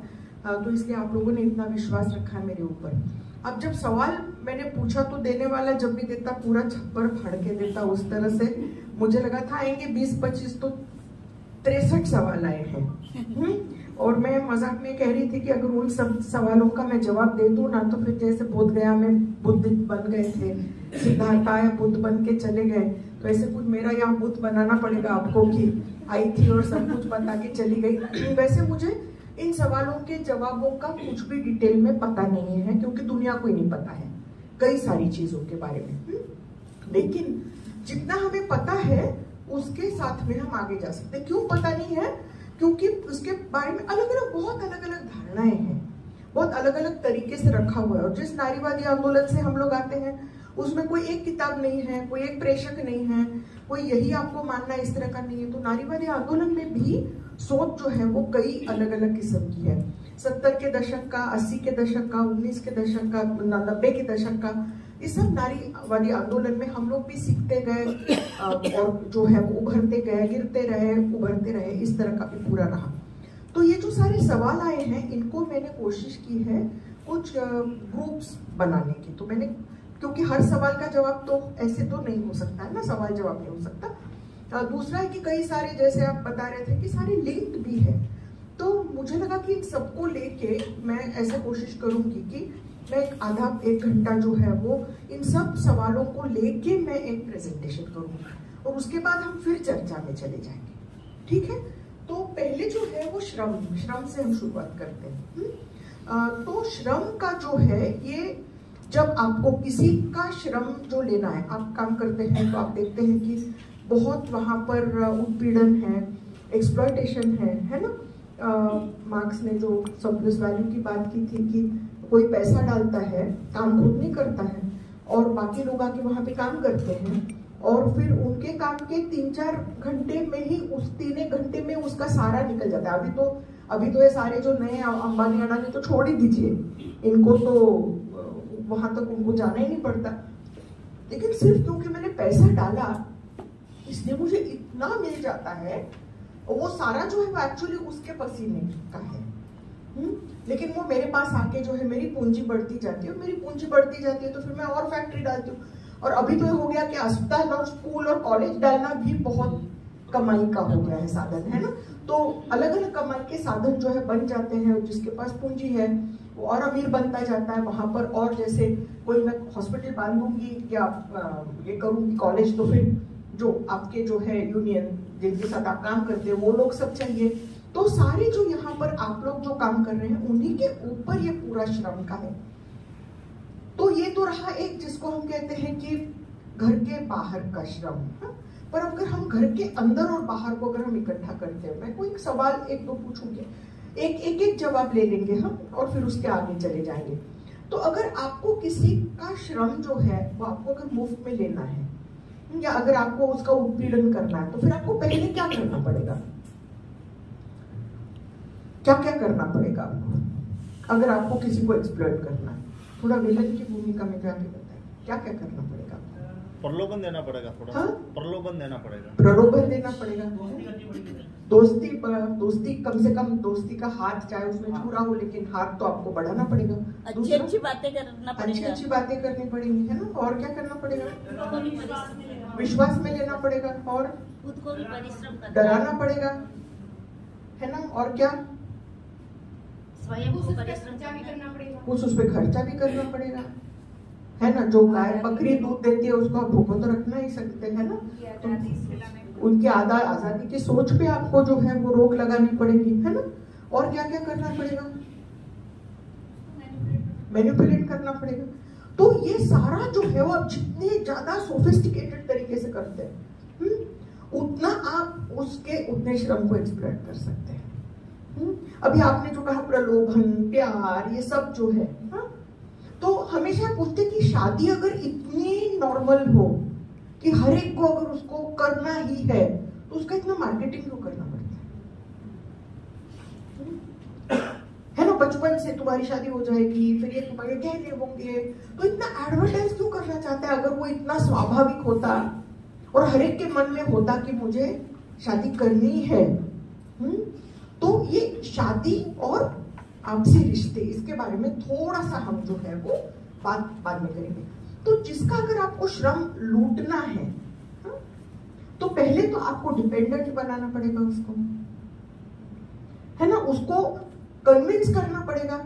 तो इसलिए आप लोगों ने इतना विश्वास रखा है मेरे ऊपर। अब जब सवाल मैंने पूछा तो देने वाला जब भी देता पूरा छप्पर फाड़ के देता, उस तरह से मुझे लगा था आएंगे 20-25, तो 63 सवाल आए हैं। और मैं मजाक में कह रही थी कि अगर उन सब सवालों का मैं जवाब दे दूं ना तो फिर जैसे बोध गया में बुद्ध बन गए थे, सिद्धार्थ या बुद्ध बन के चले गए, तो ऐसे कुछ मेरा यहाँ बुद्ध बनाना पड़ेगा आपको कि आई थी और सब कुछ बता के चली गई। वैसे मुझे इन सवालों के जवाबों का कुछ भी डिटेल में पता नहीं है, क्योंकि दुनिया को ही नहीं पता है कई सारी चीजों के बारे में। लेकिन जितना हमें पता है उसके साथ में हम आगे जा सकते हैं। क्यों पता नहीं है? क्योंकि उसके बारे में बहुत अलग अलग धारणाएं हैं, बहुत अलग अलग तरीके से रखा हुआ है। और जिस नारीवादी आंदोलन से हम लोग आते हैं उसमें कोई एक किताब नहीं है, कोई एक प्रेषक नहीं है, कोई यही आपको मानना इस तरह का नहीं है। तो नारीवादी आंदोलन में भी सोच जो है वो कई अलग अलग किस्म की है। 70 के दशक का, 80 के दशक का, 19 के दशक का, 90 के दशक का, इस सब नारीवादी आंदोलन में हम लोग भी सीखते गए और जो है वो उभरते गए, गिरते रहे, उभरते रहे, इस तरह का भी पूरा रहा। तो ये जो सारे सवाल आए हैं इनको मैंने कोशिश की है कुछ ग्रुप्स बनाने की। तो मैंने, क्योंकि हर सवाल का जवाब तो ऐसे तो नहीं हो सकता है ना, सवाल जवाब नहीं हो सकता। दूसरा है कि कई सारे, जैसे आप बता रहे थे कि सारे लिंक्ड भी है, तो मुझे लगा कि इन सबको लेके मैं ऐसे कोशिश करूंगी कि मैं एक घंटा जो है वो इन सब सवालों को लेके मैं एक प्रेजेंटेशन करूंगी और उसके बाद हम फिर चर्चा में चले जाएंगे। ठीक है? तो पहले जो है वो श्रम से हम शुरुआत करते हैं। तो श्रम का जो है, ये जब आपको किसी का श्रम जो लेना है, आप काम करते हैं तो आप देखते हैं कि बहुत वहाँ पर उत्पीड़न है, एक्सप्लॉयटेशन है ना। मार्क्स ने जो सरप्लस वैल्यू की बात की थी कि कोई पैसा डालता है, काम खुद नहीं करता है और बाकी लोग आके वहाँ पे काम करते हैं और फिर उनके काम के 3-4 घंटे में ही, उस 3 घंटे में उसका सारा निकल जाता है। अभी तो ये सारे जो नए अंबानी अडानी तो छोड़ ही दीजिए, इनको तो वहां तक उनको जाना ही नहीं पड़ता। लेकिन सिर्फ क्योंकि मैंने पैसा डाला इसलिए मुझे इतना मिल जाता है, और वो सारा जो है वो एक्चुअली उसके पसीने का है। लेकिन वो मेरे पास आके जो है मेरी पूंजी बढ़ती जाती है, और मेरी पूंजी बढ़ती जाती है तो फिर मैं और फैक्ट्री डालती हूँ। और अभी तो ये हो गया कि अस्पताल और स्कूल और कॉलेज डालना भी बहुत कमाई का हो गया है साधन, है ना। तो अलग अलग कमाई के साधन जो है बन जाते हैं, जिसके पास पूंजी है वो और अमीर बनता जाता है वहां पर। और जैसे कोई मैं हॉस्पिटल बांधूंगी या ये करूंगी कॉलेज, तो फिर जो आपके जो है यूनियन जिनके साथ आप काम करते हैं वो लोग सब चाहिए। तो सारे जो यहाँ पर आप लोग जो काम कर रहे हैं उन्हीं के ऊपर ये पूरा श्रम का है। तो ये तो रहा एक जिसको हम कहते हैं कि घर के बाहर का श्रम। पर अगर हम घर के अंदर और बाहर को अगर हम इकट्ठा करते हैं, मैं कोई एक सवाल एक दो पूछूंगी, एक जवाब ले लेंगे हम और फिर उसके आगे चले जाएंगे। तो अगर आपको किसी का श्रम जो है वो आपको अगर मुफ्त में लेना है या अगर आपको उसका उत्पीड़न करना है तो फिर आपको पहले क्या करना पड़ेगा? क्या क्या करना पड़ेगा आपको अगर आपको किसी को एक्सप्लॉइट करना है? थोड़ा विलन की भूमिका में जाके बताएं क्या क्या करना पड़ेगा? प्रलोभन देना पड़ेगा थोड़ा। हाँ? प्रलोभन देना पड़ेगा। प्रलोभन देना पड़ेगा। दोस्ती कम से कम दोस्ती का हाथ चाहे उसमें छुरा हो लेकिन हाथ तो आपको बढ़ाना पड़ेगा। अच्छी बातें करना पड़ेगा। अच्छी बातें करनी पड़ेंगी, है ना? और क्या करना पड़ेगा? विश्वास में लेना पड़ेगा और खुद को भी परिश्रम करना, डराना पड़ेगा, है ना? और क्या? स्वयं को परिश्रम करना पड़ेगा, कुछ उस पर खर्चा भी करना पड़ेगा, है ना? जो गाय बकरी दूध देती है उसको आप भूखो तो रखना ही सकते हैं ना? तो उनकी आजादी की सोच पे आपको जो है वो रोक लगानी पड़ेगी, है ना? और क्या क्या करना पड़ेगा? मैनिपुलेट करना पड़ेगा। तो ये सारा जो है वो आप जितने ज्यादा सोफिस्टिकेटेड तरीके से करते हैं उतना आप उसके उतने श्रम को एक्सप्लॉइट कर सकते हैं। अभी आपने जो कहा प्रलोभन, प्यार, ये सब जो है, तो हमेशा पूछते कि शादी अगर इतनी नॉर्मल हो कि हर एक को अगर उसको करना ही है तो उसका इतना मार्केटिंग क्यों करना पड़ता है ना? बचपन से तुम्हारी शादी हो जाएगी, फिर ये तुम्हारे गहने होंगे, तो इतना एडवर्टाइज क्यों करना चाहता है? अगर वो इतना स्वाभाविक होता और हर एक के मन में होता कि मुझे शादी करनी है। तो ये शादी और आपसी रिश्ते, इसके बारे में थोड़ा सा हम जो है वो बाद में करेंगे। तो जिसका अगर आपको श्रम लूटना है तो पहले तो आपको डिपेंडेंट बनाना पड़ेगा उसको, है ना? उसको कन्विंस करना पड़ेगा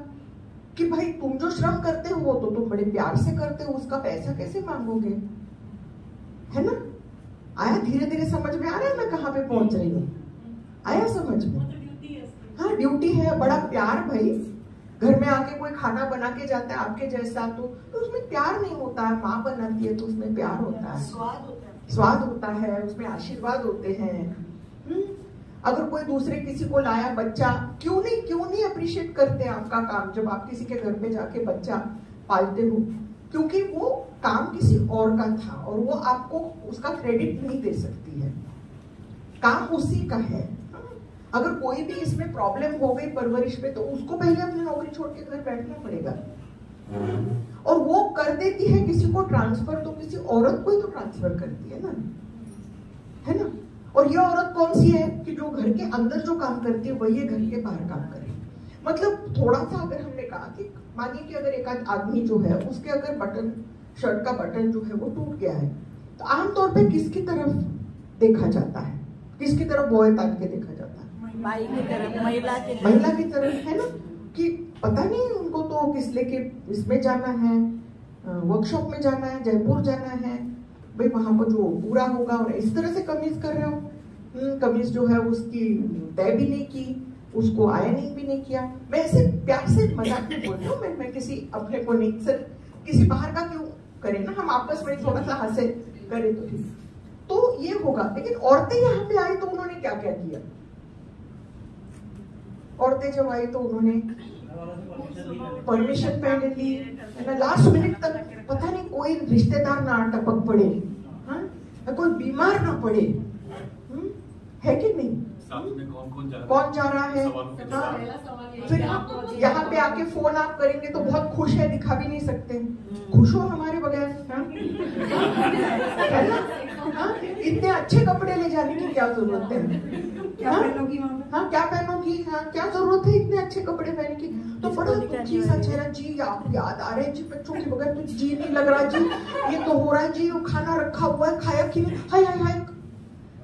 कि भाई तुम जो श्रम करते हो वो तो तुम बड़े प्यार से करते हो, उसका पैसा कैसे मांगोगे, है ना? आया धीरे धीरे समझ में आ रहा है मैं कहाँ पे पहुंच रही हूँ? आया समझ में? हाँ, ड्यूटी है, बड़ा प्यार। भाई घर में आके कोई खाना बना के जाता है आपके जैसा तो उसमें प्यार नहीं होता है। माँ बनाती है तो उसमें प्यार होता है, स्वाद होता है, उसमें आशीर्वाद होते हैं। अगर कोई दूसरे किसी को लाया बच्चा, क्यों नहीं अप्रिशिएट करते हैं आपका काम जब आप किसी के घर पे जाके बच्चा पालते हो? क्योंकि वो काम किसी और का था और वो आपको उसका क्रेडिट नहीं दे सकती है, काम उसी का है। अगर कोई भी इसमें प्रॉब्लम हो गई परवरिश में तो उसको पहले अपनी नौकरी छोड़ के घर बैठना पड़ेगा और वो कर देती है किसी को ट्रांसफर तो किसी औरत को ही तो ट्रांसफर करती है ना, है ना? और ये औरत कौन सी है कि जो घर के अंदर जो काम करती है वही घर के बाहर काम करे। मतलब थोड़ा सा अगर हमने कहा कि मानिए कि अगर एक आदमी जो है उसके अगर बटन, शर्ट का बटन जो है वो टूट गया है तो आमतौर पे किसकी तरफ देखा जाता है? किसकी तरफ बॉय ताक के देखा जाता है? भाई की तरफ, महिला की तरफ, है ना? कि पता नहीं उनको तो किस लेके इसमें जाना है, वर्कशॉप में जाना है, जयपुर जाना है, भाई वहां पर जो पूरा होगा। और इस तरह से कमीज कर रहे हो, कमीज जो है उसकी तय भी नहीं की, उसको आयनिंग भी नहीं किया। मैं ऐसे प्यार से मजाक में बोल रही हूँ, मैं किसी अपने को नहीं, सर किसी बाहर का क्यों करें ना, हम आपस में थोड़ा सा हंसे करें तो ठीक। तो ये होगा। लेकिन औरतें यहाँ पे आई तो उन्होंने क्या क्या किया? औरतें जब आई तो उन्होंने परमिशन पहले ली, है ना? लास्ट मिनट तक पता नहीं कोई रिश्तेदार ना टपक पड़े, हाँ? कोई बीमार ना पड़े, है कि नहीं? कौन जा रहा है? फिर यहाँ पे आके फोन आप करेंगे तो बहुत खुश है, दिखा भी नहीं सकते, खुश हो हमारे बगैर, है ना? हाँ? इतने अच्छे कपड़े ले जाने की क्या जरूरत है? क्या पहनोगी? हाँ, क्या पहनोगी? हाँ, क्या जरूरत है इतने अच्छे कपड़े पहनने की? तो बड़ा दुखी सा चेहरा, जी आप याद आ रहे हैं जी, बच्चों के बगैर तो जी नहीं लग रहा जी, ये तो हो रहा है जी, वो खाना रखा हुआ है, खाया कि नहीं, हाय हाय हाय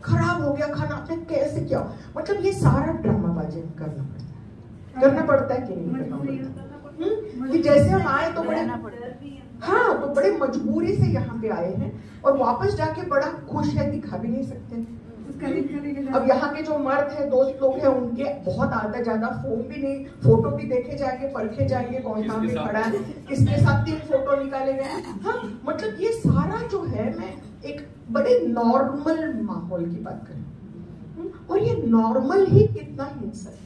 खराब हो गया खाना, आपने कैसे किया? मतलब ये सारा ड्रामाबाजी करना पड़ता है कि नहीं करना पड़ता? कि जैसे हम आए तो बड़े हाँ, तो बड़े मजबूरी से यहाँ पे आए हैं और वापस जाके बड़ा खुश है, दिखा भी नहीं सकते। अब यहाँ के जो मर्द हैं, दोस्त लोग हैं, उनके बहुत आधा ज्यादा फोन भी नहीं, फोटो भी देखे जाएंगे, परखे जाएंगे कौन कहाँ पे खड़ा है, किसके साथ 3 फोटो निकाले गए। हाँ, मतलब ये सारा जो है, मैं एक बड़े नॉर्मल माहौल की बात करूं, और ये नॉर्मल ही कितना हिंसक है,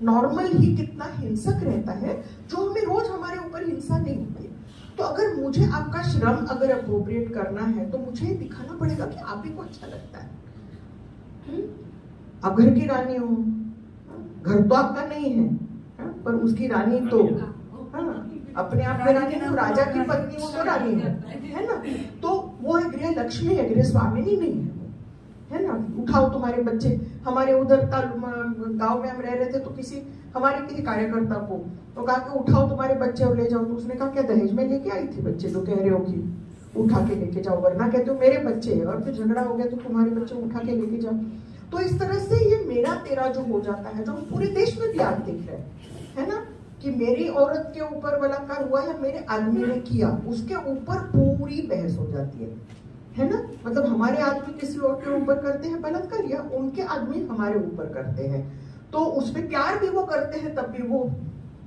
नॉर्मल ही कितना हिंसक रहता है, जो हमें रोज हमारे ऊपर हिंसा नहीं होती। तो अगर मुझे आपका श्रम अगर अप्रोप्रिएट करना है, तो मुझे दिखाना पड़ेगा कि आप ही को अच्छा लगता है। आप घर की रानी हो, घर तो आपका नहीं है, पर उसकी रानी तो अपने आप में रानी हो, राजा की पत्नी हो तो रानी है ना। तो वो है गृह लक्ष्मी है, गृह स्वामिनी नहीं है ना। उठाओ तुम्हारे बच्चे, हमारे उधर गांव में हम रह रहे थे, तो हमारे किसी कार्यकर्ता को तो कहा कि उठाओ तुम्हारे बच्चे और ले जाओ। तो उसने कहा क्या दहेज में लेके आई थी बच्चे, जो कह रहे हो कि उठा के लेके जाओ, वरना कहते हो मेरे बच्चे हैं, और फिर झगड़ा हो गया तो तुम्हारे बच्चे उठा के लेके जाओ। तो इस तरह से ये मेरा तेरा जो हो जाता है, जो पूरे देश में भी आज दिख रहा है ना, कि मेरी औरत के ऊपर बलात्कार हुआ या मेरे आदमी ने किया, उसके ऊपर पूरी बहस हो जाती है ना। मतलब हमारे आदमी किसी और के ऊपर करते हैं बलात्कार, या उनके आदमी हमारे ऊपर करते हैं, तो उसमें प्यार भी वो करते हैं, तब भी वो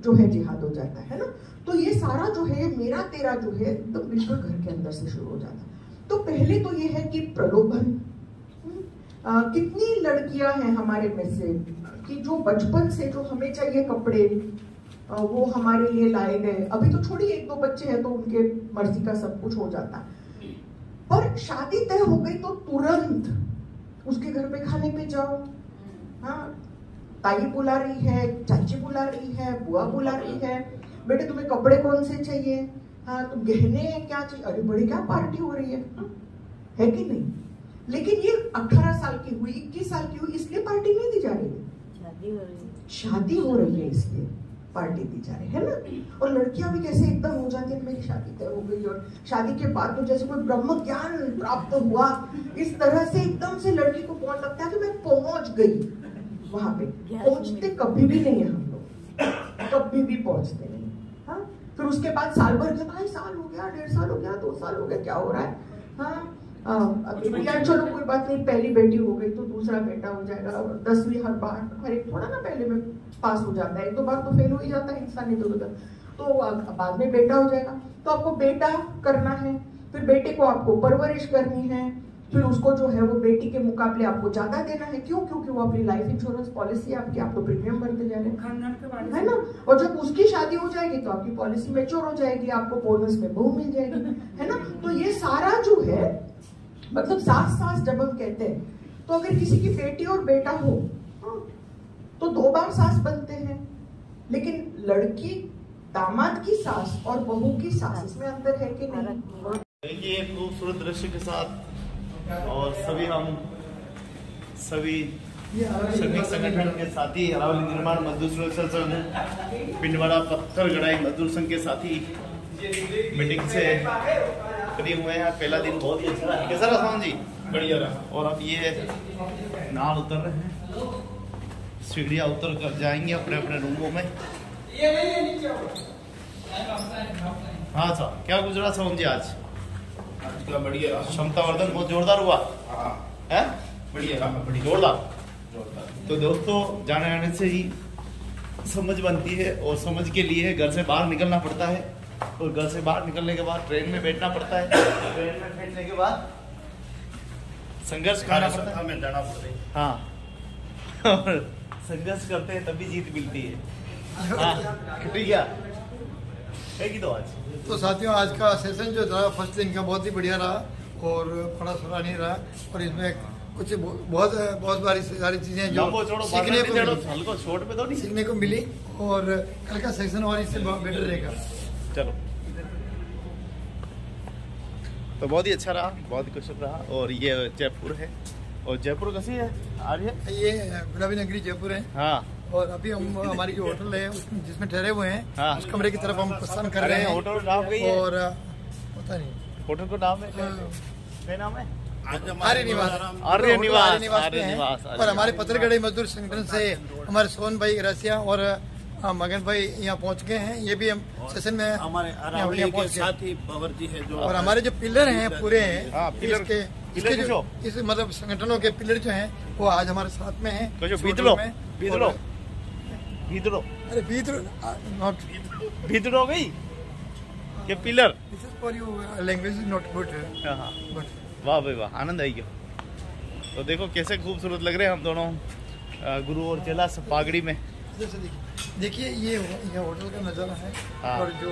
जो है जिहाद हो जाता है ना। तो ये सारा जो है मेरा तेरा जो है एकदम बिल्कुल घर के अंदर से शुरू हो जाता है। तो पहले तो ये है कि प्रलोभन, कितनी लड़कियां हैं हमारे में से कि जो बचपन से जो हमें चाहिए कपड़े वो हमारे लिए लाए गए, अभी तो छोड़िए 1-2 बच्चे हैं तो उनके मर्जी का सब कुछ हो जाता है, पर शादी तय हो गई तो तुरंत उसके घर पे खाने पे जाओ। हाँ, ताई बुला रही है, चाची बुला रही है, बुआ बुला रही है, बेटे तुम्हें कपड़े कौन से चाहिए, हाँ तुम गहने क्या चाहिए, अरे बड़ी क्या पार्टी हो रही है कि नहीं। लेकिन ये 18 साल की हुई, 21 साल की हुई, इसलिए पार्टी नहीं दी जा रही है, शादी हो रही है इसलिए पार्टी दी जा रही है ना। और लड़कियां भी कैसे एकदम हो जाती है, मेरी शादी तय हो गई, और शादी के बाद तो जैसे कोई ब्रह्म ज्ञान प्राप्त हुआ, इस तरह से एकदम से लड़की को पहुंच लगता है कि मैं पहुंच गई वहां पे। पहुंचते कभी भी नहीं है हम लोग, कभी भी पहुंचते नहीं। हाँ, फिर उसके बाद साल भर के भाई साल हो गया, 1.5 साल हो गया, 2 साल हो गया, क्या हो रहा है। हाँ, यार चलो कोई बात नहीं, पहली बेटी हो गई तो दूसरा बेटा हो जाएगा, 10वीं हर एक थोड़ा ना पहले में पास हो जाता है, 1-2 बार तो फेल हो ही जाता है इंसान इधर उधर, तो बाद में बेटा हो जाएगा। तो आपको बेटा करना है, फिर बेटे को आपको परवरिश करनी है, फिर उसको जो है वो बेटी के मुकाबले आपको ज्यादा देना है। क्यों? क्योंकि वो अपनी लाइफ इंश्योरेंस पॉलिसी आपकी, आप तो प्रीमियम भरते जा रहे हैं, है ना। और जब उसकी शादी हो जाएगी तो आपकी पॉलिसी मैच्योर हो जाएगी, आपको बोनस में बहू मिल जाएगी, है ना। तो ये सारा जो है मतलब सास जब हम कहते हैं, तो अगर किसी की बेटी और बेटा हो तो 2 बार सास बनते हैं, लेकिन लड़की दामाद की सास और बहू की सास, इसमें अंतर है कि नहीं। देखिए खूबसूरत दृश्य के साथ और सभी श्रमिक संगठन के साथी, अरावली निर्माण मजदूर सुरक्षा संघ, पिंडवाड़ा पत्थर गढ़ाई मजदूर संघ के साथी मीटिंग से फ्री हुए हैं। पहला दिन बहुत ही अच्छा रहा, कैसा रहा जी? बढ़िया रहा। और अब ये नाल उतर रहे हैं, सीढ़ियाँ उतर कर जाएंगे अपने अपने रूमों में। हाँ साहब, क्या गुजरा सोहन जी आज? बढ़िया, क्षमतावर्धन बहुत जोरदार हुआ है, बढ़िया जोरदार। तो दोस्तों, जाने आने से ही समझ बनती है, और समझ के लिए घर से बाहर निकलना पड़ता है, और घर से बाहर निकलने के बाद ट्रेन में बैठना पड़ता है, ट्रेन में बैठने के बाद संघर्ष करना पड़ता है, जाना पड़ता है। हाँ, और संघर्ष करते हैं तभी जीत मिलती है। हाँ, ठीक है कि तो आज तो साथियों, आज का सेशन जो था फर्स्ट दिन का बहुत ही बढ़िया रहा और बड़ा सराहनीय रहा, और इसमें कुछ बहुत सारी चीजें जो सीखने को मिली, और कल का सेशन और इससे बेटर रहेगा। चलो, तो बहुत ही अच्छा रहा, बहुत ही कुशल रहा। और ये जयपुर है, और जयपुर कैसी है आ रही है? ये गुलाबी नगरी जयपुर है। हाँ, और अभी हम हमारी जो होटल है जिसमें ठहरे हुए हैं, हाँ, उस कमरे की तरफ हम प्रस्थान कर रहे हैं। होटल नाम गई है, और पता नहीं होटल को नाम है क्या नाम है? आर्य निवास। और हमारे पत्थरगढ़ी मजदूर संगठन से हमारे सोहन भाई रसिया और हाँ मगन भाई यहाँ पहुँच गए हैं, ये भी हम सेशन में हमारे यहाँ के साथ ही पवर जी है जो, और हमारे जो पिलर हैं पूरे हैं, पिलर जो इस मतलब संगठनों के पिलर जो हैं वो आज हमारे साथ में हैं। अरे भीतरो गई के pillar for you language is not good. वाह भाई वाह, आनंद आई गया। तो देखो कैसे खूबसूरत लग रहे हैं हम दोनों गुरु और चेला पागड़ी में। देखिए ये होटल का नज़ारा है। हाँ। और जो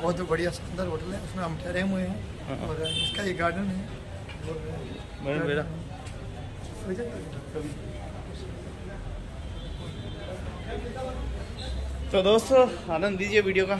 बहुत बढ़िया शानदार होटल है उसमें हम ठहरे हुए हैं और इसका ये गार्डन है। मेरा तो दोस्तों आनंद लीजिए वीडियो का।